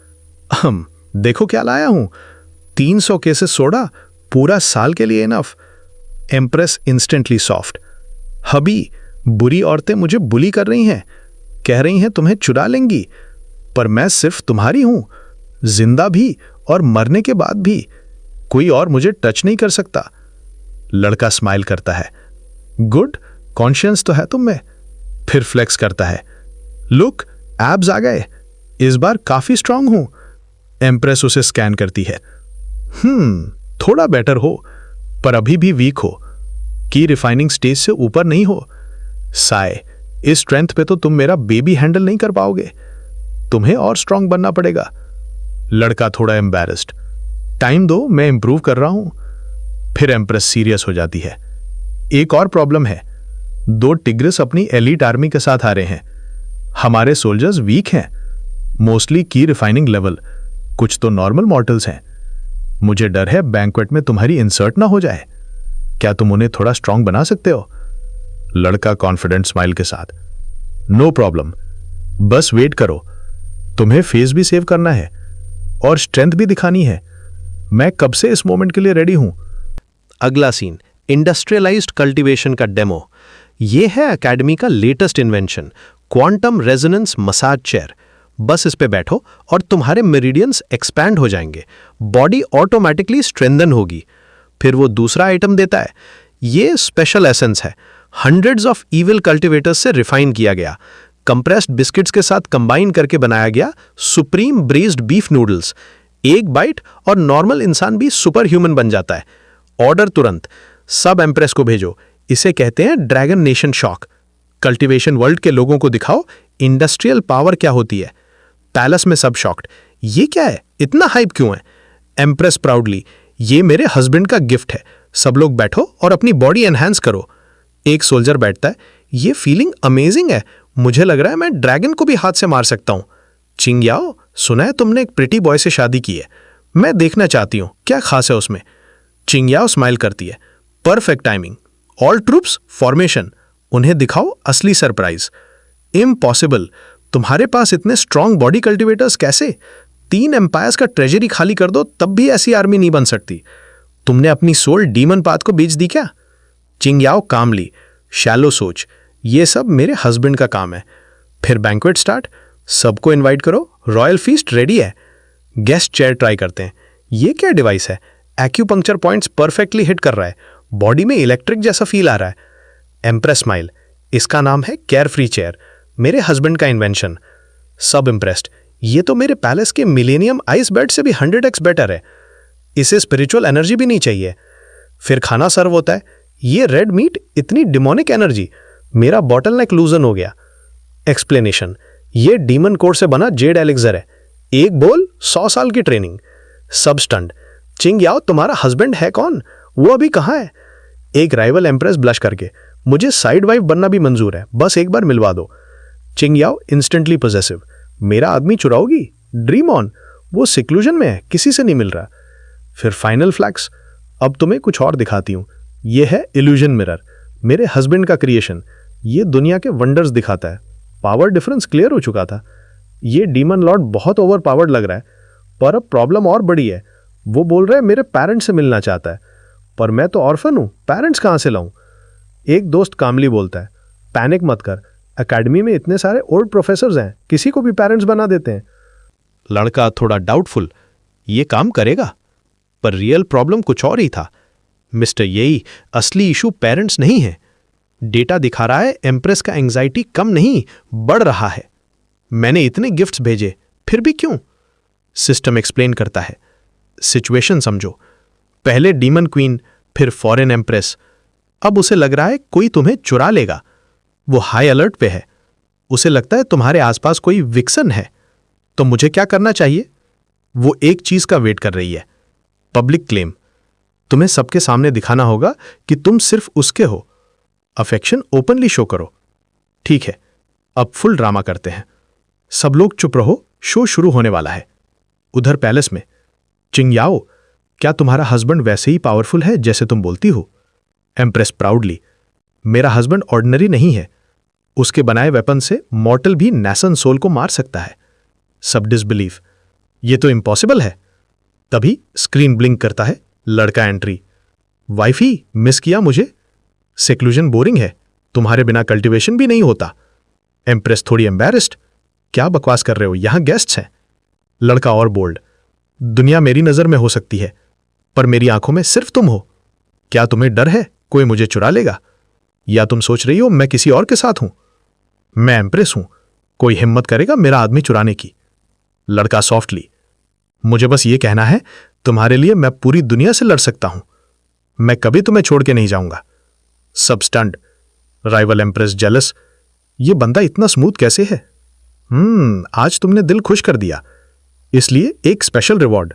देखो क्या लाया हूं, 300 केसेस सोडा, पूरा साल के लिए इनफ। एम्प्रेस इंस्टेंटली सॉफ्ट, हबी, बुरी औरतें मुझे बुली कर रही हैं, कह रही हैं तुम्हें चुरा लेंगी, पर मैं सिर्फ तुम्हारी हूं, जिंदा भी और मरने के बाद भी, कोई और मुझे टच नहीं कर सकता। लड़का स्माइल करता है, गुड, कॉन्शियंस तो है तुम में। फिर फ्लेक्स करता है, लुक, एब्स आ गए, इस बार काफी स्ट्रांग हूं। एम्प्रेस उसे स्कैन करती है, थोड़ा बेटर हो, पर अभी भी वीक हो, की रिफाइनिंग स्टेज से ऊपर नहीं हो। साय, इस स्ट्रेंथ पे तो तुम मेरा बेबी हैंडल नहीं कर पाओगे, तुम्हें और स्ट्रांग बनना पड़ेगा। लड़का थोड़ा एम्बैरेस्ड, टाइम दो, मैं इंप्रूव कर रहा हूं। फिर एम्प्रेस सीरियस हो जाती है, एक और प्रॉब्लम है, 2 टिग्रिस अपनी एलीट आर्मी के साथ आ रहे हैं, हमारे सोल्जर्स वीक हैं, मोस्टली की रिफाइनिंग लेवल, कुछ तो नॉर्मल मॉर्टल्स हैं। मुझे डर है बैंक्वेट में तुम्हारी इंसर्ट ना हो जाए, क्या तुम उन्हें थोड़ा स्ट्रांग बना सकते हो? लड़का कॉन्फिडेंट स्माइल के साथ, नो प्रॉब्लम, बस वेट करो, तुम्हें फेस भी सेव करना है और स्ट्रेंथ भी दिखानी है, मैं कब से इस मोमेंट के लिए रेडी हूं। अगला सीन, इंडस्ट्रियलाइज्ड कल्टीवेशन का डेमो। यह है एकेडमी का latest invention, quantum resonance massage chair. बस इस पे बैठो और तुम्हारे मेरिडियंस एक्सपैंड हो जाएंगे, बॉडी ऑटोमेटिकली स्ट्रेंथन होगी। फिर वो दूसरा आइटम देता है, ये स्पेशल एसेंस है, हंड्रेड्स ऑफ इविल कल्टिवेटर्स से रिफाइन किया गया, कंप्रेस्ड बिस्किट्स के साथ कंबाइन करके बनाया गया सुप्रीम ब्रेज्ड बीफ नूडल्स। एक बाइट और नॉर्मल इंसान भी सुपर ह्यूमन बन जाता है। ऑर्डर तुरंत, सब एम्प्रेस को भेजो, इसे कहते हैं dragon nation shock. Cultivation world के लोगों को दिखाओ इंडस्ट्रियल पावर क्या होती है। पैलेस में सब शॉक्ड, ये क्या है, इतना हाइप क्यों है? एम्प्रेस प्राउडली, ये मेरे हस्बैंड का गिफ्ट है, सब लोग बैठो और अपनी बॉडी एनहांस करो। एक सोल्जर बैठता है, ये फीलिंग अमेजिंग है, मुझे लग रहा है मैं ड्रैगन को भी हाथ से मार सकता हूं। चिंग्याओ, सुना है तुमने एक प्रिटी बॉय से शादी की है, मैं देखना चाहती हूं, क्या खास है उसमें? चिंग्याओ स्माइल करती है, perfect timing, all troops formation, उन्हें दिखाओ असली सरप्राइज। इम्पॉसिबल, तुम्हारे पास इतने स्ट्रॉन्ग बॉडी कल्टिवेटर्स कैसे? 3 एम्पायर्स का ट्रेजरी खाली कर दो तब भी ऐसी आर्मी नहीं बन सकती। तुमने अपनी सोल डीमन पाथ को बेच दी क्या? चिंग्याओ कामली, शैलो सोच, ये सब मेरे हस्बैंड का काम है। फिर बैंक्वेट स्टार्ट, सबको इनवाइट करो, रॉयल फीस्ट रेडी है। गेस्ट चेयर ट्राई करते हैं, ये क्या डिवाइस है, एक्यूपंक्चर पॉइंट्स परफेक्टली हिट कर रहा है, बॉडी में इलेक्ट्रिक जैसा फील आ रहा है। एम्प्रेस स्माइल, इसका नाम है केयर फ्री चेयर, मेरे हस्बैंड का इन्वेंशन। सब इम्प्रेस्ड, ये तो मेरे पैलेस के मिलेनियम आइस बेड से भी 100x बेटर है, इसे स्पिरिचुअल एनर्जी भी नहीं चाहिए। फिर खाना सर्व होता है, ये रेड मीट, इतनी डिमोनिक एनर्जी, मेरा बॉटल नेक लूजन हो गया। एक्सप्लेनेशन, ये डीमन कोर से बना जेड एलिक्सर है, एक बोल 100 साल की ट्रेनिंग। सब स्टंड, चिंग्याओ तुम्हारा हस्बैंड है कौन, वो अभी कहाँ है? एक राइवल एम्प्रेस ब्लश करके, मुझे साइड वाइफ बनना भी मंजूर है, बस एक बार मिलवा दो। चिंगयाओ इंस्टेंटली पॉजेसिव, मेरा आदमी चुराओगी? ड्रीम ऑन, वो सिक्लूजन में है, किसी से नहीं मिल रहा। फिर फाइनल फ्लैक्स, अब तुम्हें कुछ और दिखाती हूं। ये है इल्यूजन मिरर, मेरे हस्बैंड का क्रिएशन। ये दुनिया के वंडर्स दिखाता है। पावर डिफरेंस क्लियर हो चुका था। ये डीमन लॉर्ड बहुत ओवर पावर्ड लग रहा है, पर अब प्रॉब्लम और बड़ी है। वो बोल रहा है मेरे पेरेंट्स से मिलना चाहता है, पर मैं तो ऑर्फन हूं, पेरेंट्स कहां से लाऊं? एक दोस्त कामली बोलता है, पैनिक मत कर, एकेडमी में इतने सारे ओल्ड प्रोफेसर्स हैं, किसी को भी पेरेंट्स बना देते हैं। लड़का थोड़ा डाउटफुल, ये काम करेगा? पर रियल प्रॉब्लम कुछ और ही था। मिस्टर येई, असली इशू पेरेंट्स नहीं है। डेटा दिखा रहा है एम्प्रेस का एंजाइटी कम नहीं, बढ़ रहा है। मैंने इतने गिफ्ट्स भेजे, फिर भी क्यों? सिस्टम एक्सप्लेन करता है। सिचुएशन समझो, पहले डीमन क्वीन, फिर फॉरेन एम्प्रेस। अब उसे लग रहा है कोई तुम्हें चुरा लेगा। वो हाई अलर्ट पे है। उसे लगता है तुम्हारे आसपास कोई विक्सन है। तो मुझे क्या करना चाहिए? वो एक चीज का वेट कर रही है, पब्लिक क्लेम। तुम्हें सबके सामने दिखाना होगा कि तुम सिर्फ उसके हो। अफेक्शन ओपनली शो करो। ठीक है, अब फुल ड्रामा करते हैं। सब लोग चुप रहो, शो शुरू होने वाला है। उधर पैलेस में, चिंगयाओ, क्या तुम्हारा हस्बैंड वैसे ही पावरफुल है जैसे तुम बोलती हो? एम्प्रेस प्राउडली, मेरा हस्बैंड ऑर्डिनरी नहीं है। उसके बनाए वेपन से मॉर्टल भी नैसन सोल को मार सकता है। सब डिसबिलीव, ये तो इम्पॉसिबल है। तभी स्क्रीन ब्लिंक करता है, लड़का एंट्री। वाइफी, मिस किया मुझे? सेक्लूजन बोरिंग है, तुम्हारे बिना कल्टीवेशन भी नहीं होता। एम्प्रेस थोड़ी एम्बैरेस्ड, क्या बकवास कर रहे हो, यहां गेस्ट्स हैं। लड़का और बोल्ड, दुनिया मेरी नजर में हो सकती है, पर मेरी आंखों में सिर्फ तुम हो। क्या तुम्हें डर है कोई मुझे चुरा लेगा? या तुम सोच रही हो मैं किसी और के साथ हूं? मैं एम्प्रेस हूं, कोई हिम्मत करेगा मेरा आदमी चुराने की? लड़का सॉफ्टली, मुझे बस ये कहना है, तुम्हारे लिए मैं पूरी दुनिया से लड़ सकता हूं। मैं कभी तुम्हें छोड़ के नहीं जाऊंगा। सब स्टंड, राइवल एम्प्रेस जेलस, ये बंदा इतना स्मूथ कैसे है? आज तुमने दिल खुश कर दिया, इसलिए एक स्पेशल रिवॉर्ड।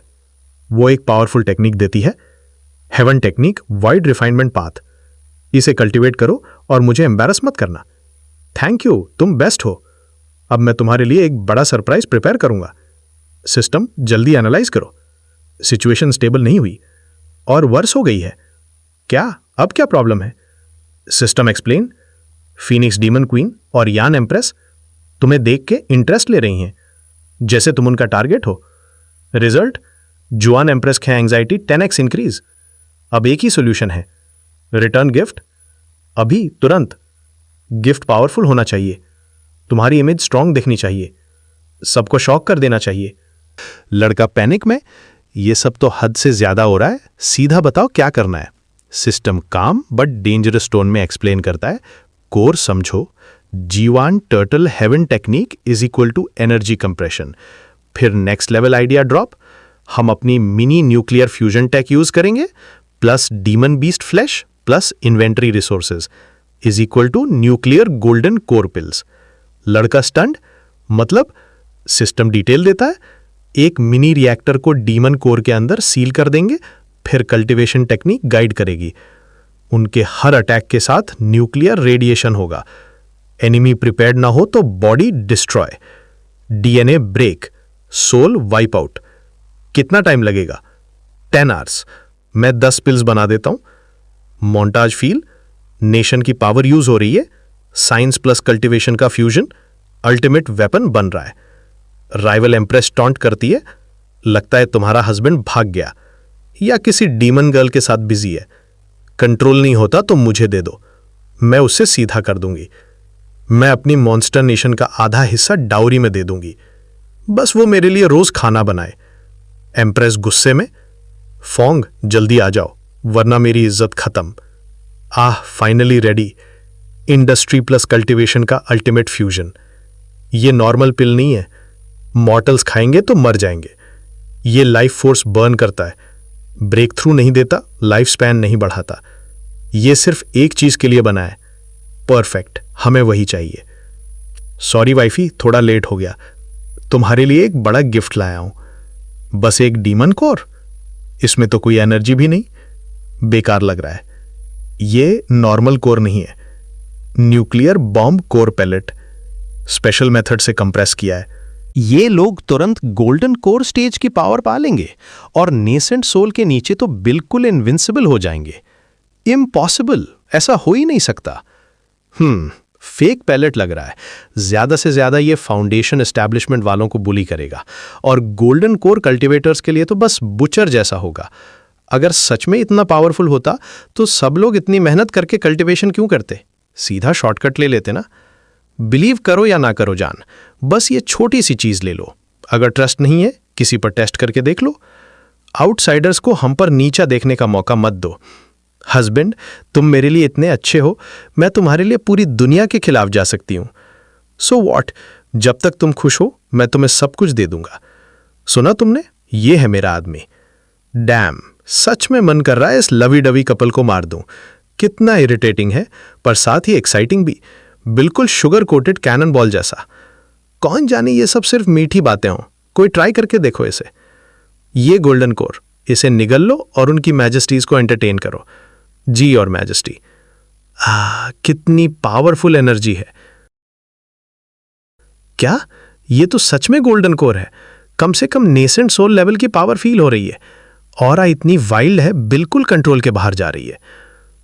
वो एक पावरफुल टेक्निक देती है, heaven technique, wide refinement path. इसे कल्टीवेट करो और मुझे एम्बैरस मत करना। थैंक यू, तुम बेस्ट हो। अब मैं तुम्हारे लिए एक बड़ा सरप्राइज प्रिपेयर करूंगा। सिस्टम, जल्दी एनालाइज करो। सिचुएशन स्टेबल नहीं हुई और वर्स हो गई है। क्या? अब क्या प्रॉब्लम है? System explain, Phoenix demon queen और यान एम्प्रेस तुम्हें देख के इंटरेस्ट ले रही हैं, जैसे तुम उनका टारगेट हो। रिजल्ट, जुआन एम्प्रेस की एंजाइटी 10x इंक्रीज। अब एक ही सोल्यूशन है, रिटर्न गिफ्ट, अभी तुरंत। गिफ्ट पावरफुल होना चाहिए, तुम्हारी इमेज स्ट्रांग दिखनी चाहिए, सबको शॉक कर देना चाहिए। लड़का पैनिक में, ये सब तो हद से ज्यादा हो रहा है, सीधा बताओ क्या करना है। सिस्टम काम बट डेंजरस टोन में एक्सप्लेन करता है, कोर समझो, G1 turtle heaven technique is equal to energy compression. फिर नेक्स्ट लेवल आइडिया ड्रॉप, हम अपनी mini nuclear fusion tech use करेंगे, plus demon beast flash plus inventory resources is equal to nuclear golden core pills. लड़का stunned, मतलब? System detail देता है, एक mini reactor को डीमन कोर के अंदर सील कर देंगे, फिर कल्टीवेशन टेक्निक गाइड करेगी। उनके हर अटैक के साथ न्यूक्लियर रेडिएशन होगा। एनिमी प्रिपेयर्ड ना हो तो body destroy, DNA break, soul wipe out. कितना टाइम लगेगा? 10 आवर्स। मैं 10 पिल्स बना देता हूं। मोन्टाज फील, नेशन की पावर यूज हो रही है, साइंस प्लस कल्टीवेशन का फ्यूजन, अल्टीमेट वेपन बन रहा है। राइवल एम्प्रेस टॉन्ट करती है, लगता है तुम्हारा हस्बैंड भाग गया या किसी डीमन गर्ल के साथ बिजी है। कंट्रोल नहीं होता तो मुझे दे दो, मैं उससे सीधा कर दूंगी। मैं अपनी मॉन्स्टर नेशन का आधा हिस्सा डाउरी में दे दूंगी, बस वो मेरे लिए रोज खाना बनाए। एम्प्रेस गुस्से में, फोंग जल्दी आ जाओ वरना मेरी इज्जत खत्म। Finally ready, industry plus cultivation का अल्टीमेट फ्यूजन। ये नॉर्मल पिल नहीं है, मॉर्टल्स खाएंगे तो मर जाएंगे। ये लाइफ फोर्स बर्न करता है, ब्रेक थ्रू नहीं देता, लाइफ स्पैन नहीं बढ़ाता। ये सिर्फ एक चीज के लिए बना है, परफेक्ट, हमें वही चाहिए। सॉरी वाइफी, थोड़ा लेट हो गया, तुम्हारे लिए एक बड़ा गिफ्ट लाया हूं। बस एक डीमन कोर, इसमें तो कोई एनर्जी भी नहीं, बेकार लग रहा है। ये नॉर्मल कोर नहीं है, nuclear bomb core pellet. Special method से कंप्रेस किया है। ये लोग तुरंत गोल्डन कोर स्टेज की पावर पा लेंगे और नेसेंट सोल के नीचे तो बिल्कुल इनविंसिबल हो जाएंगे। इम्पॉसिबल, ऐसा हो ही नहीं सकता। फेक पैलेट लग रहा है। ज्यादा से ज्यादा ये फाउंडेशन एस्टैब्लिशमेंट वालों को बुली करेगा और गोल्डन कोर कल्टीवेटर्स के लिए तो बस बुचर जैसा होगा। अगर सच में इतना पावरफुल होता तो सब लोग इतनी मेहनत करके कल्टीवेशन क्यों करते? सीधा शॉर्टकट ले लेते ना। बिलीव करो या ना करो जान, बस ये छोटी सी चीज ले लो। अगर ट्रस्ट नहीं है, किसी पर टेस्ट करके देख लो। आउटसाइडर्स को हम पर नीचा देखने का मौका मत दो। हस्बैंड, तुम मेरे लिए इतने अच्छे हो, मैं तुम्हारे लिए पूरी दुनिया के खिलाफ जा सकती हूं। सो वॉट, जब तक तुम खुश हो मैं तुम्हें सब कुछ दे दूंगा। सुना तुमने? ये है मेरा आदमी। डैम, सच में मन कर रहा है इस लवी डवी कपल को मार दूं। कितना इरिटेटिंग है, पर साथ ही एक्साइटिंग भी। बिल्कुल शुगर कोटेड कैनन बॉल जैसा। कौन जाने ये सब सिर्फ मीठी बातें हों। कोई ट्राई करके देखो इसे। ये गोल्डन कोर, इसे निगल लो और उनकी मैजेस्टीज को एंटरटेन करो। जी और मैजेस्टी। कितनी पावरफुल एनर्जी है। क्या ये तो सच में गोल्डन कोर है? कम से कम नेसेंट सोल लेवल की पावर फील हो रही है। ऑरा इतनी वाइल्ड है, बिल्कुल कंट्रोल के बाहर जा रही है।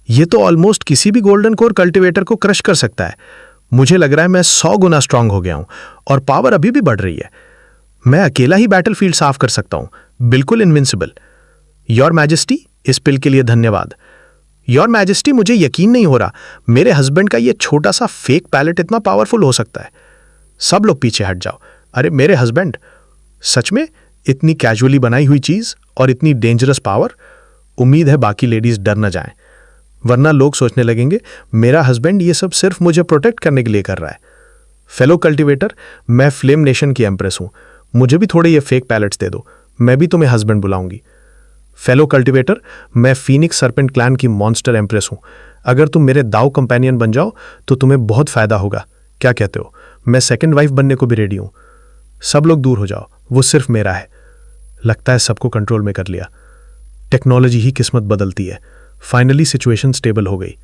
ये तो ऑलमोस्ट किसी भी गोल्डन कोर कल्टीवेटर को क्रश कर सकता है। मुझे लग रहा है मैं 100 गुना स्ट्रांग हो गया हूं और पावर अभी भी बढ़ रही है। मैं अकेला ही बैटलफील्ड साफ कर सकता हूं, बिल्कुल इनविंसिबल। योर मैजेस्टी, इस पिल के लिए धन्यवाद। योर मैजेस्टी, मुझे यकीन नहीं हो रहा मेरे हस्बैंड का ये छोटा सा फेक पैलेट इतना पावरफुल हो सकता है। सब लोग पीछे हट जाओ। अरे मेरे हस्बैंड, सच में इतनी कैजुअली बनाई हुई चीज और इतनी डेंजरस पावर। उम्मीद है बाकी लेडीज डर न जाएं, वरना लोग सोचने लगेंगे मेरा हस्बैंड ये सब सिर्फ मुझे प्रोटेक्ट करने के लिए कर रहा है। फेलो कल्टीवेटर, मैं फ्लेम नेशन की एम्प्रेस हूं। मुझे भी थोड़े ये फेक पैलेट्स दे दो, मैं भी तुम्हें हस्बैंड बुलाऊंगी। फेलो कल्टीवेटर, मैं फीनिक्स सर्पेंट क्लैन की मॉन्स्टर एम्प्रेस हूं। अगर तुम मेरे दाव कंपेनियन बन जाओ तो तुम्हें बहुत फायदा होगा। क्या कहते हो? मैं सेकंड वाइफ बनने को भी रेडी हूं। सब लोग दूर हो जाओ, वो सिर्फ मेरा है। लगता है सबको कंट्रोल में कर लिया। टेक्नोलॉजी ही किस्मत बदलती है। फाइनली सिचुएशन स्टेबल हो गई।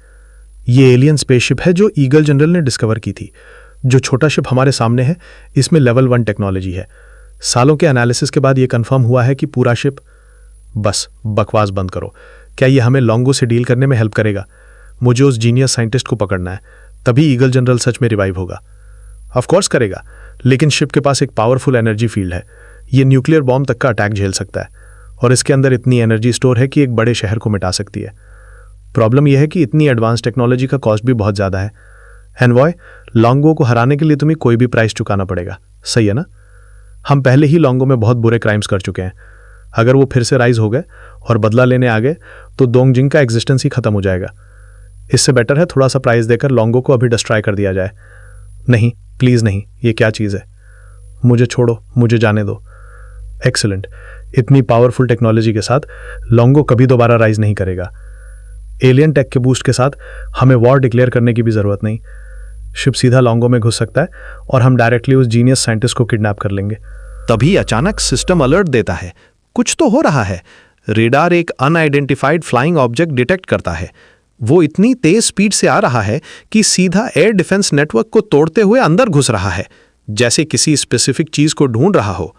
ये एलियन स्पेसशिप है जो ईगल जनरल ने डिस्कवर की थी। जो छोटा शिप हमारे सामने है, इसमें लेवल 1 टेक्नोलॉजी है। सालों के एनालिसिस के बाद यह कंफर्म हुआ है कि पूरा शिप। बस बकवास बंद करो। क्या यह हमें लॉन्गो से डील करने में हेल्प करेगा? मुझे उस जीनियस साइंटिस्ट को पकड़ना है, तभी ईगल जनरल सच में रिवाइव होगा। ऑफ कोर्स करेगा, लेकिन शिप के पास एक पावरफुल एनर्जी फील्ड है। ये न्यूक्लियर बॉम्ब तक का अटैक झेल सकता है और इसके अंदर इतनी एनर्जी स्टोर है कि एक बड़े शहर को मिटा सकती है। प्रॉब्लम यह है कि इतनी एडवांस टेक्नोलॉजी का कॉस्ट भी बहुत ज़्यादा है। एनवॉय, लॉन्गो को हराने के लिए तुम्हें कोई भी प्राइस चुकाना पड़ेगा। सही है ना? हम पहले ही लॉन्गो में बहुत बुरे क्राइम्स कर चुके हैं। अगर वो फिर से राइज हो गए और बदला लेने आ गए तो दोंगजिंग का एग्जिस्टेंस ही खत्म हो जाएगा। इससे बेटर है थोड़ा सा प्राइस देकर लॉन्गो को अभी डिस्ट्रॉय कर दिया जाए। नहीं, प्लीज़ नहीं, ये क्या चीज़ है? मुझे छोड़ो, मुझे जाने दो। एक्सीलेंट। इतनी पावरफुल टेक्नोलॉजी के साथ लॉन्गो कभी दोबारा राइज नहीं करेगा। एलियन टेक के बूस्ट के साथ हमें वॉर डिक्लेयर करने की भी ज़रूरत नहीं। शिप सीधा लॉन्गो में घुस सकता है और हम डायरेक्टली उस जीनियस साइंटिस्ट को किडनैप कर लेंगे। तभी अचानक सिस्टम अलर्ट देता है, कुछ तो हो रहा है। रेडार एक अनआइडेंटिफाइड फ्लाइंग ऑब्जेक्ट डिटेक्ट करता है। वो इतनी तेज स्पीड से आ रहा है कि सीधा एयर डिफेंस नेटवर्क को तोड़ते हुए अंदर घुस रहा है, जैसे किसी स्पेसिफिक चीज को ढूंढ रहा हो।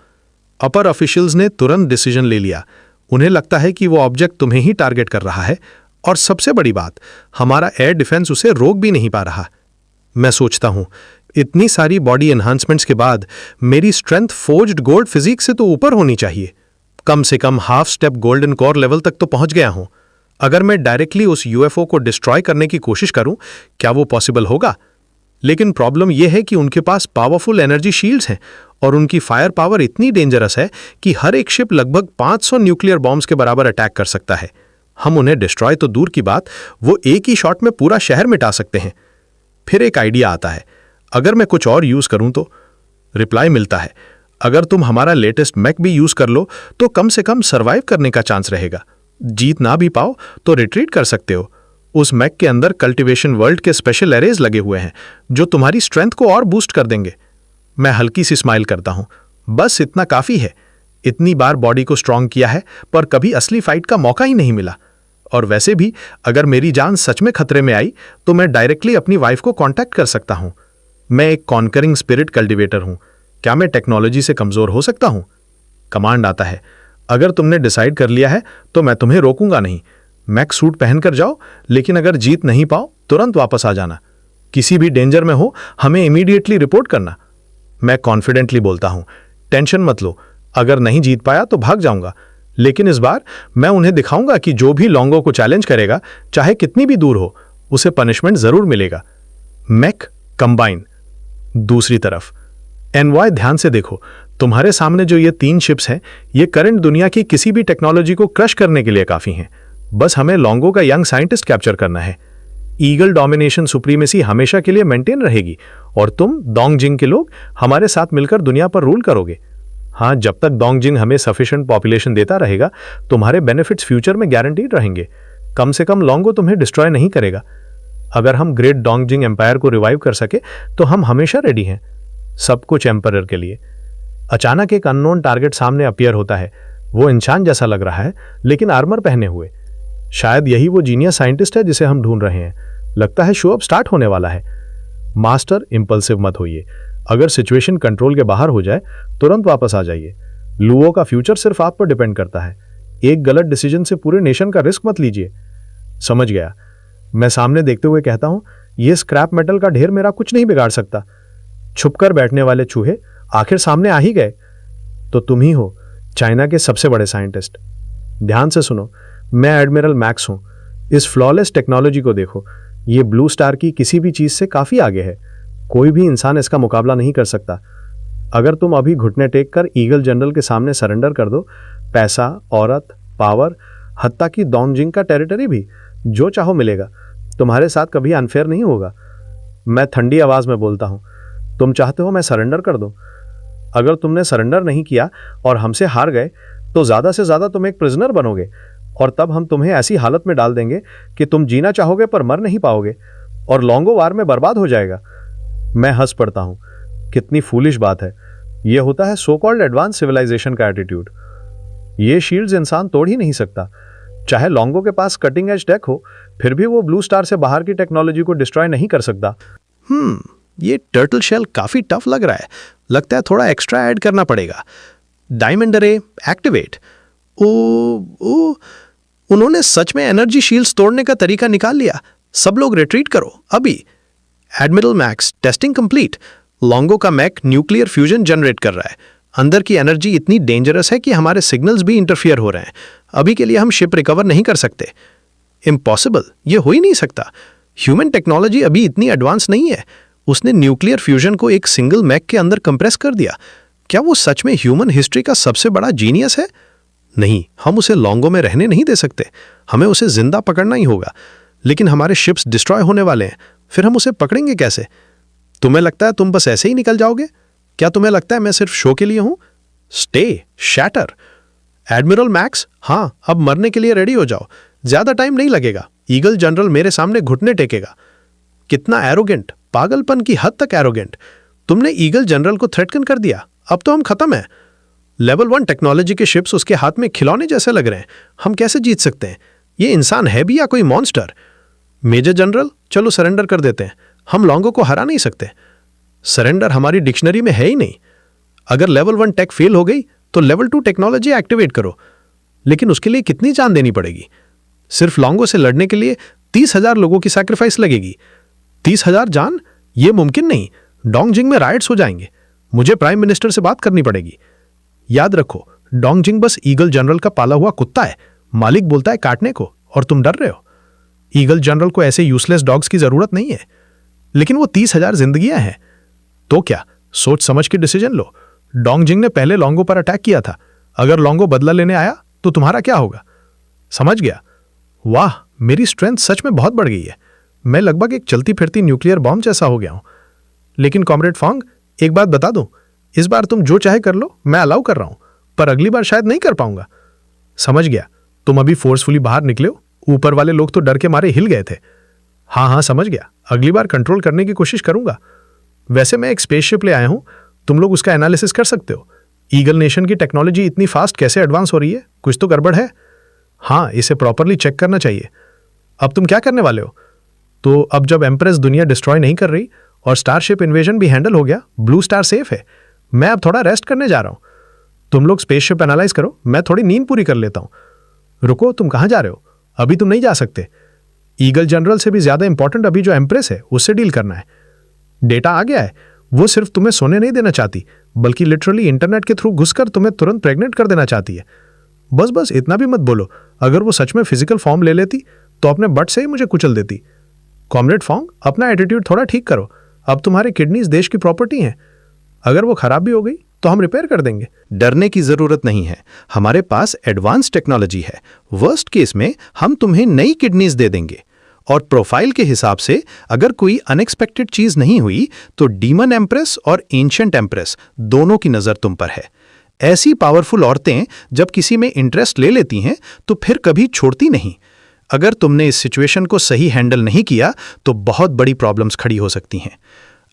अपर ऑफिशियल्स ने तुरंत डिसीजन ले लिया। उन्हें लगता है कि वो ऑब्जेक्ट तुम्हें ही टारगेट कर रहा है, और सबसे बड़ी बात, हमारा एयर डिफेंस उसे रोक भी नहीं पा रहा। मैं सोचता हूं, इतनी सारी बॉडी एनहांसमेंट्स के बाद मेरी स्ट्रेंथ फोर्ज्ड गोल्ड फिजिक्स से तो ऊपर होनी चाहिए। कम से कम half step golden core level तक तो पहुंच गया हूं। अगर मैं डायरेक्टली उस यूएफओ को डिस्ट्रॉय करने की कोशिश करूं, क्या वो पॉसिबल होगा? लेकिन प्रॉब्लम यह है कि उनके पास पावरफुल एनर्जी शील्ड्स हैं और उनकी फायर पावर इतनी डेंजरस है कि हर एक शिप लगभग 500 न्यूक्लियर बॉम्ब्स के बराबर अटैक कर सकता है। हम उन्हें डिस्ट्रॉय तो दूर की बात, वो एक ही शॉट में पूरा शहर मिटा सकते हैं। फिर एक आइडिया आता है, अगर मैं कुछ और यूज करूं तो? रिप्लाई मिलता है, अगर तुम हमारा लेटेस्ट मैक भी यूज कर लो तो कम से कम सर्वाइव करने का चांस रहेगा। जीत ना भी पाओ तो रिट्रीट कर सकते हो। उस मैक के अंदर कल्टीवेशन वर्ल्ड के स्पेशल एरेज लगे हुए हैं जो तुम्हारी स्ट्रेंथ को और बूस्ट कर देंगे। मैं हल्की सी स्माइल करता हूं। बस इतना काफी है। इतनी बार बॉडी को स्ट्रांग किया है पर कभी असली फाइट का मौका ही नहीं मिला। और वैसे भी अगर मेरी जान सच में खतरे में आई तो मैं डायरेक्टली अपनी वाइफ को कांटेक्ट कर सकता हूं। मैं एक कॉन्करिंग स्पिरिट कल्टिवेटर हूं, क्या मैं टेक्नोलॉजी से कमजोर हो सकता हूं? कमांड आता है, अगर तुमने डिसाइड कर लिया है तो मैं तुम्हें रोकूंगा नहीं। मैक सूट पहनकर जाओ, लेकिन अगर जीत नहीं पाओ तुरंत वापस आ जाना। किसी भी डेंजर में हो हमें इमीडिएटली रिपोर्ट करना। मैं कॉन्फिडेंटली बोलता हूं, टेंशन मत लो, अगर नहीं जीत पाया तो भाग जाऊंगा, लेकिन इस बार मैं उन्हें दिखाऊंगा कि जो भी लोंगो को चैलेंज करेगा, चाहे कितनी भी दूर हो, उसे पनिशमेंट जरूर मिलेगा। Mech combine. दूसरी तरफ एनवॉय, ध्यान से देखो, तुम्हारे सामने जो ये 3 शिप्स हैं, ये करंट दुनिया की किसी भी टेक्नोलॉजी को क्रश करने के लिए काफी हैं। बस हमें लोंगो का यंग साइंटिस्ट कैप्चर करना है। ईगल डोमिनेशन सुप्रीमेसी हमेशा के लिए मेंटेन रहेगी और तुम डोंगजिंग के लोग हमारे साथ मिलकर दुनिया पर रूल करोगे। हाँ, जब तक डोंगजिंग हमें सफिशिएंट पॉपुलेशन देता रहेगा, तुम्हारे बेनिफिट्स फ्यूचर में गारंटीड रहेंगे। कम से कम लोंगो तुम्हें डिस्ट्रॉय नहीं करेगा। अगर हम ग्रेट डोंगजिंग एम्पायर को रिवाइव कर सके तो हम हमेशा रेडी हैं, सब कुछ एम्परर के लिए। अचानक एक अननोन टारगेट सामने अपीयर होता है। वो इंसान जैसा लग रहा है, लेकिन आर्मर पहने हुए। शायद यही वो जीनियस साइंटिस्ट है जिसे हम ढूंढ रहे हैं। लगता है शो अब स्टार्ट होने वाला है। मास्टर, इंपल्सिव मत होइए। अगर सिचुएशन कंट्रोल के बाहर हो जाए तुरंत वापस आ जाइए। लुओ का फ्यूचर सिर्फ आप पर डिपेंड करता है। एक गलत डिसीजन से पूरे नेशन का रिस्क मत लीजिए। समझ गया। मैं सामने देखते हुए कहता हूं, यह स्क्रैप मेटल का ढेर मेरा कुछ नहीं बिगाड़ सकता। छुपकर बैठने वाले चूहे आखिर सामने आ ही गए। तो तुम ही हो चाइना के सबसे बड़े साइंटिस्ट। ध्यान से सुनो, मैं एडमिरल मैक्स हूं। इस फ्लॉलेस टेक्नोलॉजी को देखो, ये ब्लू स्टार की किसी भी चीज से काफी आगे है। कोई भी इंसान इसका मुकाबला नहीं कर सकता। अगर तुम अभी घुटने टेक कर ईगल जनरल के सामने सरेंडर कर दो, पैसा, औरत, पावर, हत्ता की डोंगजिंग का टेरिटरी भी, जो चाहो मिलेगा। तुम्हारे साथ कभी अनफेयर नहीं होगा। मैं ठंडी आवाज में बोलता हूं, तुम चाहते हो मैं सरेंडर कर दूं? अगर तुमने सरेंडर नहीं किया और हमसे हार गए तो ज्यादा से ज्यादा तुम एक प्रिजनर बनोगे, और तब हम तुम्हें ऐसी हालत में डाल देंगे कि तुम जीना चाहोगे पर मर नहीं पाओगे, और लोंगो वार में बर्बाद हो जाएगा। मैं हंस पड़ता हूं। कितनी फूलिश बात है। यह होता है सो कॉल्ड एडवांस सिविलाइजेशन का एटीट्यूड। ये शील्ड्स इंसान तोड़ ही नहीं सकता। चाहे लोंगो के पास कटिंग एज टेक हो, फिर भी वो ब्लू स्टार से बाहर की टेक्नोलॉजी को डिस्ट्रॉय नहीं कर सकता। ये टर्टल शेल काफी टफ लग रहा है। लगता है थोड़ा एक्स्ट्रा ऐड करना पड़ेगा। डायमंड रे एक्टिवेट। ओ, उन्होंने सच में एनर्जी शील्ड्स तोड़ने का तरीका निकाल लिया। सब लोग रिट्रीट करो अभी। Admiral Max, testing complete. लोंगो का मैक न्यूक्लियर फ्यूजन जनरेट कर रहा है। अंदर की एनर्जी इतनी डेंजरस है कि हमारे सिग्नल्स भी इंटरफियर हो रहे हैं। अभी के लिए हम शिप रिकवर नहीं कर सकते। इम्पॉसिबल, ये हो ही नहीं सकता। ह्यूमन टेक्नोलॉजी अभी इतनी एडवांस नहीं है। उसने न्यूक्लियर फ्यूजन को एक सिंगल मैक के अंदर कंप्रेस कर दिया। क्या वो सच में ह्यूमन हिस्ट्री का सबसे बड़ा जीनियस है? नहीं, हम उसे लोंगो में रहने नहीं दे सकते। हमें उसे जिंदा पकड़ना ही होगा। लेकिन हमारे शिप्स डिस्ट्रॉय होने वाले हैं, फिर हम उसे पकड़ेंगे कैसे? तुम्हें लगता है तुम बस ऐसे ही निकल जाओगे? क्या तुम्हें लगता है मैं सिर्फ शो के लिए हूं? Stay, shatter. एडमिरल मैक्स, हाँ, अब मरने के लिए रेडी हो जाओ। ज्यादा टाइम नहीं लगेगा। ईगल जनरल मेरे सामने घुटने टेकेगा। कितना एरोगेंट, पागलपन की हद तक एरोगेंट। तुमने ईगल जनरल को थ्रेटन कर दिया। अब तो हम खत्म हैं। लेवल 1 टेक्नोलॉजी के शिप्स उसके हाथ में खिलौने जैसे लग रहे हैं। हम कैसे जीत सकते हैं? ये इंसान है भी या कोई मॉन्स्टर? मेजर जनरल, चलो सरेंडर कर देते हैं। हम लोंगो को हरा नहीं सकते। सरेंडर हमारी डिक्शनरी में है ही नहीं। अगर लेवल 1 टेक फेल हो गई तो लेवल 2 टेक्नोलॉजी एक्टिवेट करो। लेकिन उसके लिए कितनी जान देनी पड़ेगी? सिर्फ लोंगो से लड़ने के लिए 30,000 लोगों की सैक्रिफाइस लगेगी। 30,000 जान? ये मुमकिन नहीं। डोंगजिंग में राइट्स हो जाएंगे। मुझे प्राइम मिनिस्टर से बात करनी पड़ेगी। याद रखो, डोंगजिंग बस ईगल जनरल का पाला हुआ कुत्ता है। मालिक बोलता है काटने को और तुम डर रहे हो। ईगल जनरल को ऐसे यूजलेस डॉग्स की जरूरत नहीं है। लेकिन वो 30,000 जिंदगियां हैं। तो क्या, सोच समझ के डिसीजन लो। डोंगजिंग ने पहले लोंगो पर अटैक किया था। अगर लोंगो बदला लेने आया तो तुम्हारा क्या होगा? समझ गया? वाह, मेरी स्ट्रेंथ सच में बहुत बढ़ गई है। मैं लगभग एक चलती फिरती न्यूक्लियर बॉम्ब जैसा हो गया हूं। लेकिन कॉमरेड फोंग, एक बात बता दूं, इस बार तुम जो चाहे कर लो, मैं अलाउ कर रहा हूं, पर अगली बार शायद नहीं कर पाऊंगा। समझ गया। तुम अभी फोर्सफुली बाहर निकले हो। ऊपर वाले लोग तो डर के मारे हिल गए थे। हाँ, समझ गया। अगली बार कंट्रोल करने की कोशिश करूंगा। वैसे मैं एक स्पेसशिप ले आया हूं, तुम लोग उसका एनालिसिस कर सकते हो। ईगल नेशन की टेक्नोलॉजी इतनी फास्ट कैसे एडवांस हो रही है? कुछ तो गड़बड़ है। हाँ, इसे प्रॉपरली चेक करना चाहिए। अब तुम क्या करने वाले हो? तो अब जब एम्प्रेस दुनिया डिस्ट्रॉय नहीं कर रही और स्टारशिप इन्वेजन भी हैंडल हो गया, ब्लू स्टार सेफ है। मैं अब थोड़ा रेस्ट करने जा रहा हूं। तुम लोग स्पेसशिप एनालाइज करो, मैं थोड़ी नींद पूरी कर लेता हूं। रुको, तुम कहां जा रहे हो? अभी तुम नहीं जा सकते। ईगल जनरल से भी ज्यादा इंपॉर्टेंट अभी जो एम्प्रेस है उससे डील करना है। डेटा आ गया है, वो सिर्फ तुम्हें सोने नहीं देना चाहती, बल्कि लिटरली इंटरनेट के थ्रू घुसकर तुम्हें तुरंत प्रेग्नेंट कर देना चाहती है। बस बस इतना भी मत बोलो। अगर वो सच में फिजिकल फॉर्म ले लेती तो अपने बट से ही मुझे कुचल देती। कॉमरेड फॉन्ग, अपना एटीट्यूड थोड़ा ठीक करो। अब तुम्हारे किडनीज देश की प्रॉपर्टी हैं। अगर वो खराब भी हो गई तो हम रिपेयर कर देंगे। डरने की जरूरत नहीं है, हमारे पास एडवांस टेक्नोलॉजी है। वर्स्ट केस में हम तुम्हें नई किडनीज दे देंगे। और प्रोफाइल के हिसाब से अगर कोई अनएक्सपेक्टेड चीज नहीं हुई तो डीमन एम्प्रेस और एंशिएंट एम्प्रेस दोनों की नजर तुम पर है। ऐसी पावरफुल औरतें जब किसी में इंटरेस्ट ले लेती हैं तो फिर कभी छोड़ती नहीं। अगर तुमने इस सिचुएशन को सही हैंडल नहीं किया तो बहुत बड़ी प्रॉब्लम्स खड़ी हो सकती हैं।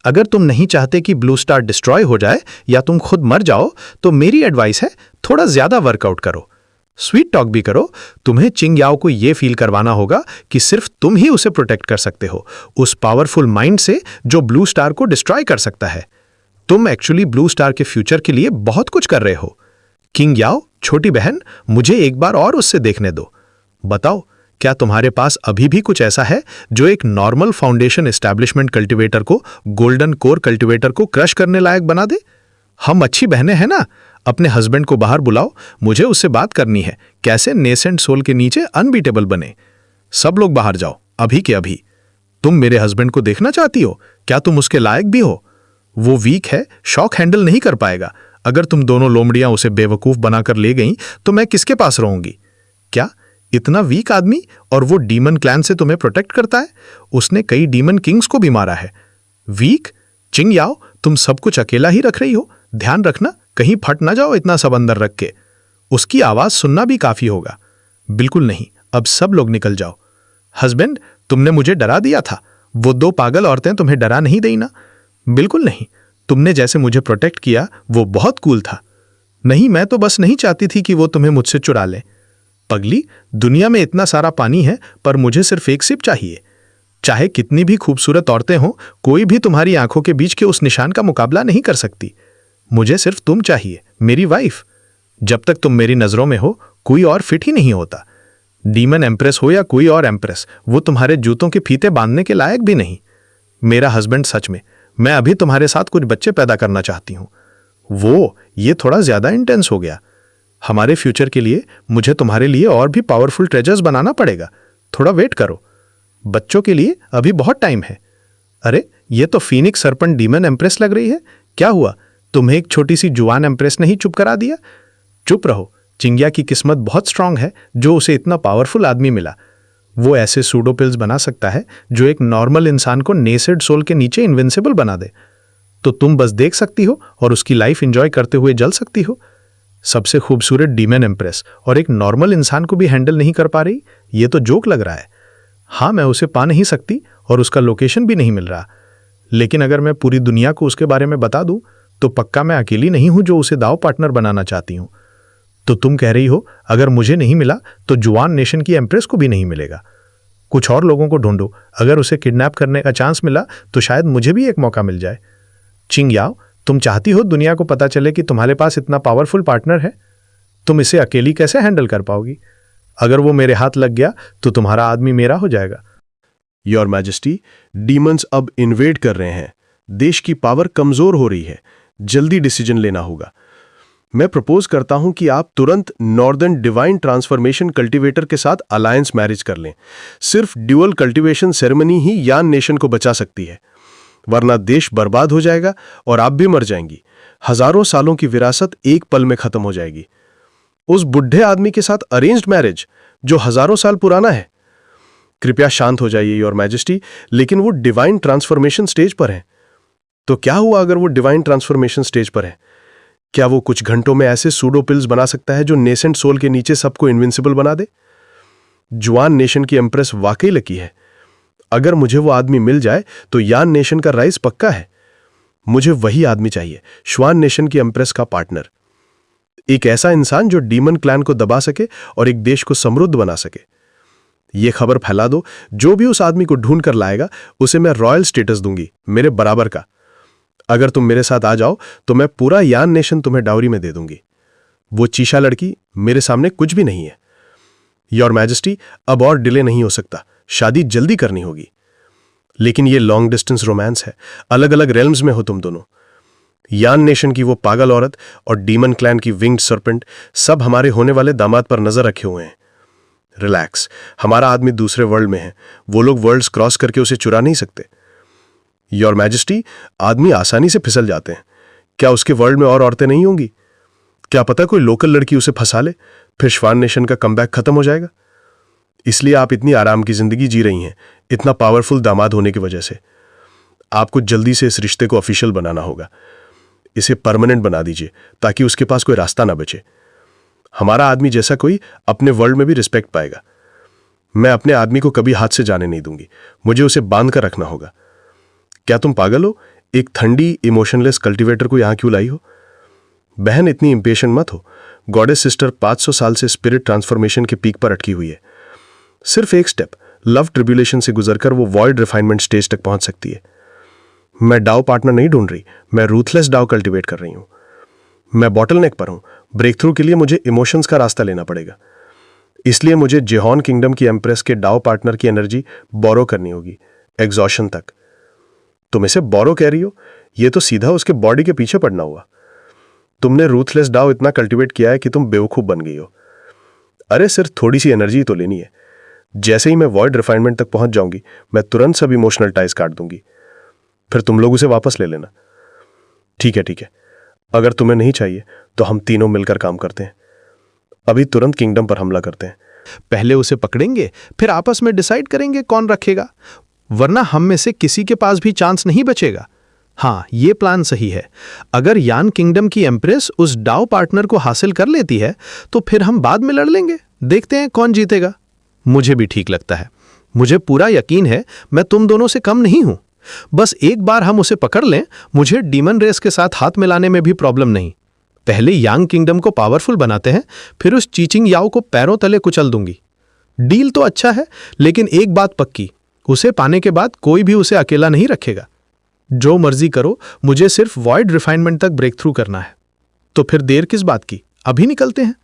अगर तुम नहीं चाहते कि ब्लू स्टार डिस्ट्रॉय हो जाए या तुम खुद मर जाओ तो मेरी एडवाइस है, थोड़ा ज्यादा वर्कआउट करो, स्वीट टॉक भी करो। तुम्हें चिंग याओ को यह फील करवाना होगा कि सिर्फ तुम ही उसे प्रोटेक्ट कर सकते हो, उस पावरफुल माइंड से जो ब्लू स्टार को डिस्ट्रॉय कर सकता है। तुम एक्चुअली ब्लू स्टार के फ्यूचर के लिए बहुत कुछ कर रहे हो। किंग याओ, छोटी बहन, मुझे एक बार और उससे देखने दो। बताओ, क्या तुम्हारे पास अभी भी कुछ ऐसा है जो एक नॉर्मल फाउंडेशन एस्टैब्लिशमेंट कल्टीवेटर को गोल्डन कोर कल्टीवेटर को क्रश करने लायक बना दे? हम अच्छी बहनें हैं ना? अपने हस्बैंड को बाहर बुलाओ, मुझे उससे बात करनी है, कैसे नेसेंट सोल के नीचे अनबीटेबल बने। सब लोग बाहर जाओ, अभी के अभी। तुम मेरे हस्बैंड को देखना चाहती हो? क्या तुम उसके लायक भी हो? वो वीक है, शॉक हैंडल नहीं कर पाएगा। अगर तुम दोनों लोमड़ियां उसे बेवकूफ बनाकर ले गईं तो मैं किसके पास रहूंगी? क्या इतना वीक आदमी, और वो डीमन क्लैन से तुम्हें प्रोटेक्ट करता है? उसने कई डीमन किंग्स को भी मारा है। वीक? चिंग याओ, तुम सब कुछ अकेला ही रख रही हो। ध्यान रखना कहीं फट ना जाओ इतना सब अंदर रख के। उसकी आवाज सुनना भी काफी होगा। बिल्कुल नहीं, अब सब लोग निकल जाओ। हस्बैंड, तुमने मुझे डरा दिया था। वो दो पागल औरतें तुम्हें डरा नहीं देई ना? बिल्कुल नहीं, तुमने जैसे मुझे प्रोटेक्ट किया वो बहुत कूल था। नहीं, मैं तो बस नहीं चाहती थी कि वो तुम्हें मुझसे चुरा ले। पगली, दुनिया में इतना सारा पानी है पर मुझे सिर्फ एक सिप चाहिए। चाहे कितनी भी खूबसूरत औरतें हों, कोई भी तुम्हारी आंखों के बीच के उस निशान का मुकाबला नहीं कर सकती। मुझे सिर्फ तुम चाहिए, मेरी वाइफ। जब तक तुम मेरी नजरों में हो कोई और फिट ही नहीं होता। डीमन एम्प्रेस हो या कोई और एम्प्रेस, वो तुम्हारे जूतों के फीते बांधने के लायक भी नहीं। मेरा हस्बैंड, सच में मैं अभी तुम्हारे साथ कुछ बच्चे पैदा करना चाहती हूं। ये थोड़ा ज्यादा इंटेंस हो गया। हमारे फ्यूचर के लिए मुझे तुम्हारे लिए और भी पावरफुल ट्रेजर्स बनाना पड़ेगा। थोड़ा वेट करो, बच्चों के लिए अभी बहुत टाइम है। अरे, ये तो फीनिक्स सर्पेंट डीमन एम्प्रेस लग रही है। क्या हुआ, तुम्हें एक छोटी सी जुआन एम्प्रेस ने ही चुप करा दिया? चुप रहो, चिंगिया की किस्मत बहुत स्ट्रांग है जो उसे इतना पावरफुल आदमी मिला। वो ऐसे सूडो पिल्स बना सकता है जो एक नॉर्मल इंसान को नेसेड सोल के नीचे इनविंसिबल बना दे। तो तुम बस देख सकती हो और उसकी लाइफ एंजॉय करते हुए जल सकती हो। सबसे खूबसूरत डीमन एम्प्रेस और एक नॉर्मल इंसान को भी हैंडल नहीं कर पा रही, ये तो जोक लग रहा है। हाँ, मैं उसे पा नहीं सकती और उसका लोकेशन भी नहीं मिल रहा, लेकिन अगर मैं पूरी दुनिया को उसके बारे में बता दूं तो पक्का मैं अकेली नहीं हूं जो उसे दाव पार्टनर बनाना चाहती हूं। तो तुम कह रही हो अगर मुझे नहीं मिला तो जुआन नेशन की एम्प्रेस को भी नहीं मिलेगा। कुछ और लोगों को ढूंढो, अगर उसे किडनैप करने का चांस मिला तो शायद मुझे भी एक मौका मिल जाए। चिंग याओ, तुम चाहती हो दुनिया को पता चले कि तुम्हारे पास इतना पावरफुल पार्टनर है? तुम इसे अकेली कैसे हैंडल कर पाओगी? अगर वो मेरे हाथ लग गया तो तुम्हारा आदमी मेरा हो जाएगा। योर मैजेस्टी, डीमंस अब इन्वेड कर रहे हैं। देश की पावर कमजोर हो रही है, जल्दी डिसीजन लेना होगा। मैं प्रपोज करता हूं कि आप तुरंत नॉर्दर्न डिवाइन ट्रांसफॉर्मेशन कल्टीवेटर के साथ अलायंस मैरिज कर लें। सिर्फ ड्यूअल कल्टीवेशन सेरेमनी ही यान नेशन को बचा सकती है, वरना देश बर्बाद हो जाएगा और आप भी मर जाएंगी। हजारों सालों की विरासत एक पल में खत्म हो जाएगी। उस बुढ़े आदमी के साथ अरेंज्ड मैरिज जो हजारों साल पुराना है। कृपया शांत हो जाइए योर मैजेस्टी, लेकिन वो डिवाइन ट्रांसफॉर्मेशन स्टेज पर है। तो क्या हुआ अगर वो डिवाइन ट्रांसफॉर्मेशन स्टेज पर है? क्या वो कुछ घंटों में ऐसे सूडो पिल्स बना सकता है जो नेसेंट सोल के नीचे सबको इनविंसिबल बना दे? जुआन नेशन की एम्प्रेस वाकई लकी है। अगर मुझे वो आदमी मिल जाए तो यान नेशन का राइज पक्का है। मुझे वही आदमी चाहिए, श्वान नेशन की एम्प्रेस का पार्टनर। एक ऐसा इंसान जो डीमन क्लैन को दबा सके और एक देश को समृद्ध बना सके। ये खबर फैला दो, जो भी उस आदमी को ढूंढ कर लाएगा उसे मैं रॉयल स्टेटस दूंगी, मेरे बराबर का। अगर तुम मेरे साथ आ जाओ तो मैं पूरा यान नेशन तुम्हें डाउरी में दे दूंगी। वो चीशा लड़की मेरे सामने कुछ भी नहीं है। योर मैजेस्टी, अब और डिले नहीं हो सकता, शादी जल्दी करनी होगी। लेकिन ये लॉन्ग डिस्टेंस रोमांस है, अलग अलग रेल्म्स में हो तुम दोनों। यान नेशन की वो पागल औरत और डीमन क्लैन की विंग्ड सर्पेंट सब हमारे होने वाले दामाद पर नजर रखे हुए हैं। रिलैक्स, हमारा आदमी दूसरे वर्ल्ड में है, वो लोग वर्ल्ड्स क्रॉस करके उसे चुरा नहीं सकते। योर मैजेस्टी, आदमी आसानी से फिसल जाते हैं, क्या उसके वर्ल्ड में और औरतें नहीं होंगी? क्या पता कोई लोकल लड़की उसे फंसा ले, फिर श्वान नेशन का कमबैक खत्म हो जाएगा। इसलिए आप इतनी आराम की जिंदगी जी रही हैं, इतना पावरफुल दामाद होने की वजह से। आपको जल्दी से इस रिश्ते को ऑफिशियल बनाना होगा, इसे परमानेंट बना दीजिए ताकि उसके पास कोई रास्ता ना बचे। हमारा आदमी जैसा कोई अपने वर्ल्ड में भी रिस्पेक्ट पाएगा। मैं अपने आदमी को कभी हाथ से जाने नहीं दूंगी, मुझे उसे बांध कर रखना होगा। क्या तुम पागल हो? एक ठंडी इमोशनलेस कल्टीवेटर को यहां क्यों लाई हो? बहन, इतनी इंपेशेंट मत हो। गॉडेस सिस्टर 500 साल से स्पिरिट ट्रांसफॉर्मेशन के पीक पर अटकी हुई है। सिर्फ एक स्टेप, लव ट्रिब्यूलेशन से गुजरकर वो वॉइड रिफाइनमेंट स्टेज तक पहुंच सकती है। मैं डाउ पार्टनर नहीं ढूंढ रही, मैं रूथलेस डाउ कल्टीवेट कर रही हूं। मैं बॉटलनेक पर हूं, ब्रेक थ्रू के लिए मुझे इमोशंस का रास्ता लेना पड़ेगा। इसलिए मुझे जेहॉन किंगडम की एम्प्रेस के डाउ पार्टनर की एनर्जी बोरो करनी होगी, एग्जॉशन तक। तुम इसे बोरो कह रही हो? यह तो सीधा उसके बॉडी के पीछे पड़ना हुआ। तुमने रूथलेस डाउ इतना कल्टीवेट किया है कि तुम बेवकूफ बन गई हो। अरे सिर्फ थोड़ी सी एनर्जी तो लेनी है। जैसे ही मैं वॉइड रिफाइनमेंट तक पहुंच जाऊंगी, मैं तुरंत सब इमोशनल टाइज काट दूंगी, फिर तुम लोग उसे वापस ले लेना। ठीक है, अगर तुम्हें नहीं चाहिए तो हम तीनों मिलकर काम करते हैं। अभी तुरंत किंगडम पर हमला करते हैं। पहले उसे पकड़ेंगे, फिर आपस में डिसाइड करेंगे कौन रखेगा, वरना हम में से किसी के पास भी चांस नहीं बचेगा। हाँ, ये प्लान सही है। अगर यान किंगडम की एम्प्रेस उस डाउ पार्टनर को हासिल कर लेती है तो फिर हम बाद में लड़ लेंगे, देखते हैं कौन जीतेगा। मुझे भी ठीक लगता है। मुझे पूरा यकीन है मैं तुम दोनों से कम नहीं हूं। बस एक बार हम उसे पकड़ लें, मुझे डीमन रेस के साथ हाथ मिलाने में भी प्रॉब्लम नहीं। पहले यांग किंगडम को पावरफुल बनाते हैं, फिर उस चीचिंग याओ को पैरों तले कुचल दूंगी। डील तो अच्छा है, लेकिन एक बात पक्की, उसे पाने के बाद कोई भी उसे अकेला नहीं रखेगा। जो मर्जी करो, मुझे सिर्फ वॉइड रिफाइनमेंट तक ब्रेक थ्रू करना है। तो फिर देर किस बात की, अभी निकलते हैं।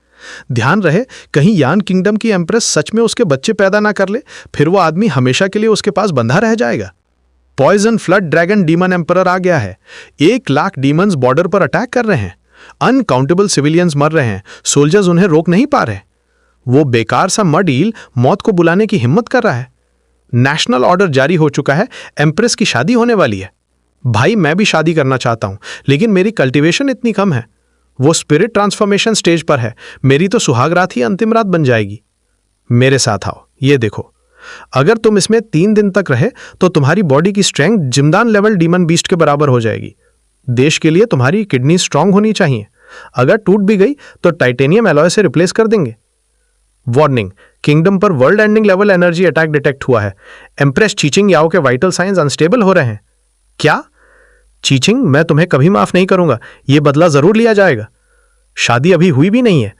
ध्यान रहे कहीं यान किंगडम की एम्प्रेस सच में उसके बच्चे पैदा ना कर ले, फिर वो आदमी हमेशा के लिए उसके पास बंधा रह जाएगा। Poison flood dragon demon emperor आ गया है। 1 लाख डीमंस बॉर्डर पर अटैक कर रहे हैं। अनकाउंटेबल सिविलियंस मर रहे हैं, सोल्जर्स उन्हें रोक नहीं पा रहे। वो बेकार सा मड ईल मौत को बुलाने की हिम्मत कर रहा है। नेशनल ऑर्डर जारी हो चुका है, एम्प्रेस की शादी होने वाली है। भाई, मैं भी शादी करना चाहता हूं, लेकिन मेरी कल्टीवेशन इतनी कम है। वो स्पिरिट ट्रांसफॉर्मेशन स्टेज पर है, मेरी तो सुहाग रात ही अंतिम रात बन जाएगी। मेरे साथ आओ, ये देखो। अगर तुम इसमें 3 दिन तक रहे तो तुम्हारी बॉडी की स्ट्रेंथ जिम्दान लेवल डीमन बीस्ट के बराबर हो जाएगी। देश के लिए तुम्हारी किडनी स्ट्रांग होनी चाहिए। अगर टूट भी गई तो टाइटेनियम एलॉय से रिप्लेस कर देंगे। वार्निंग, किंगडम पर world ending level energy attack detect हुआ है। एम्प्रेस चीचिंग याओ के वाइटल साइंस अनस्टेबल हो रहे हैं। क्या? चीचिंग, मैं तुम्हें कभी माफ नहीं करूंगा, यह बदला जरूर लिया जाएगा। शादी अभी हुई भी नहीं है,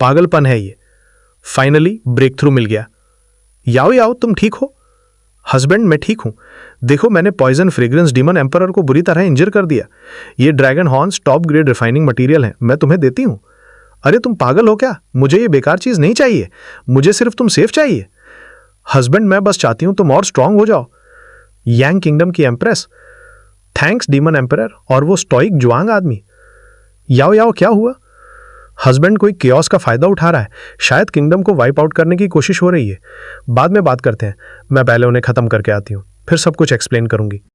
पागलपन है ये। फाइनली ब्रेक थ्रू मिल गया। याओ, तुम ठीक हो? हस्बैंड, मैं ठीक हूं। देखो, मैंने पॉइजन फ्रेग्रेंस डीमन एम्परर को बुरी तरह इंजर कर दिया। ये dragon horns top grade refining material है, मैं तुम्हें देती हूं। अरे तुम पागल हो क्या? मुझे ये बेकार चीज नहीं चाहिए, मुझे सिर्फ तुम सेफ चाहिए। हस्बैंड, मैं बस चाहती हूं तुम और स्ट्रांग हो जाओ। यांग किंगडम की एम्प्रेस, थैंक्स डीमन एम्परर और वो स्टॉइक जुआंग आदमी। याओ, क्या हुआ? हस्बैंड कोई केओस का फायदा उठा रहा है, शायद किंगडम को वाइप आउट करने की कोशिश हो रही है। बाद में बात करते हैं, मैं पहले उन्हें खत्म करके आती हूँ, फिर सब कुछ एक्सप्लेन करूंगी।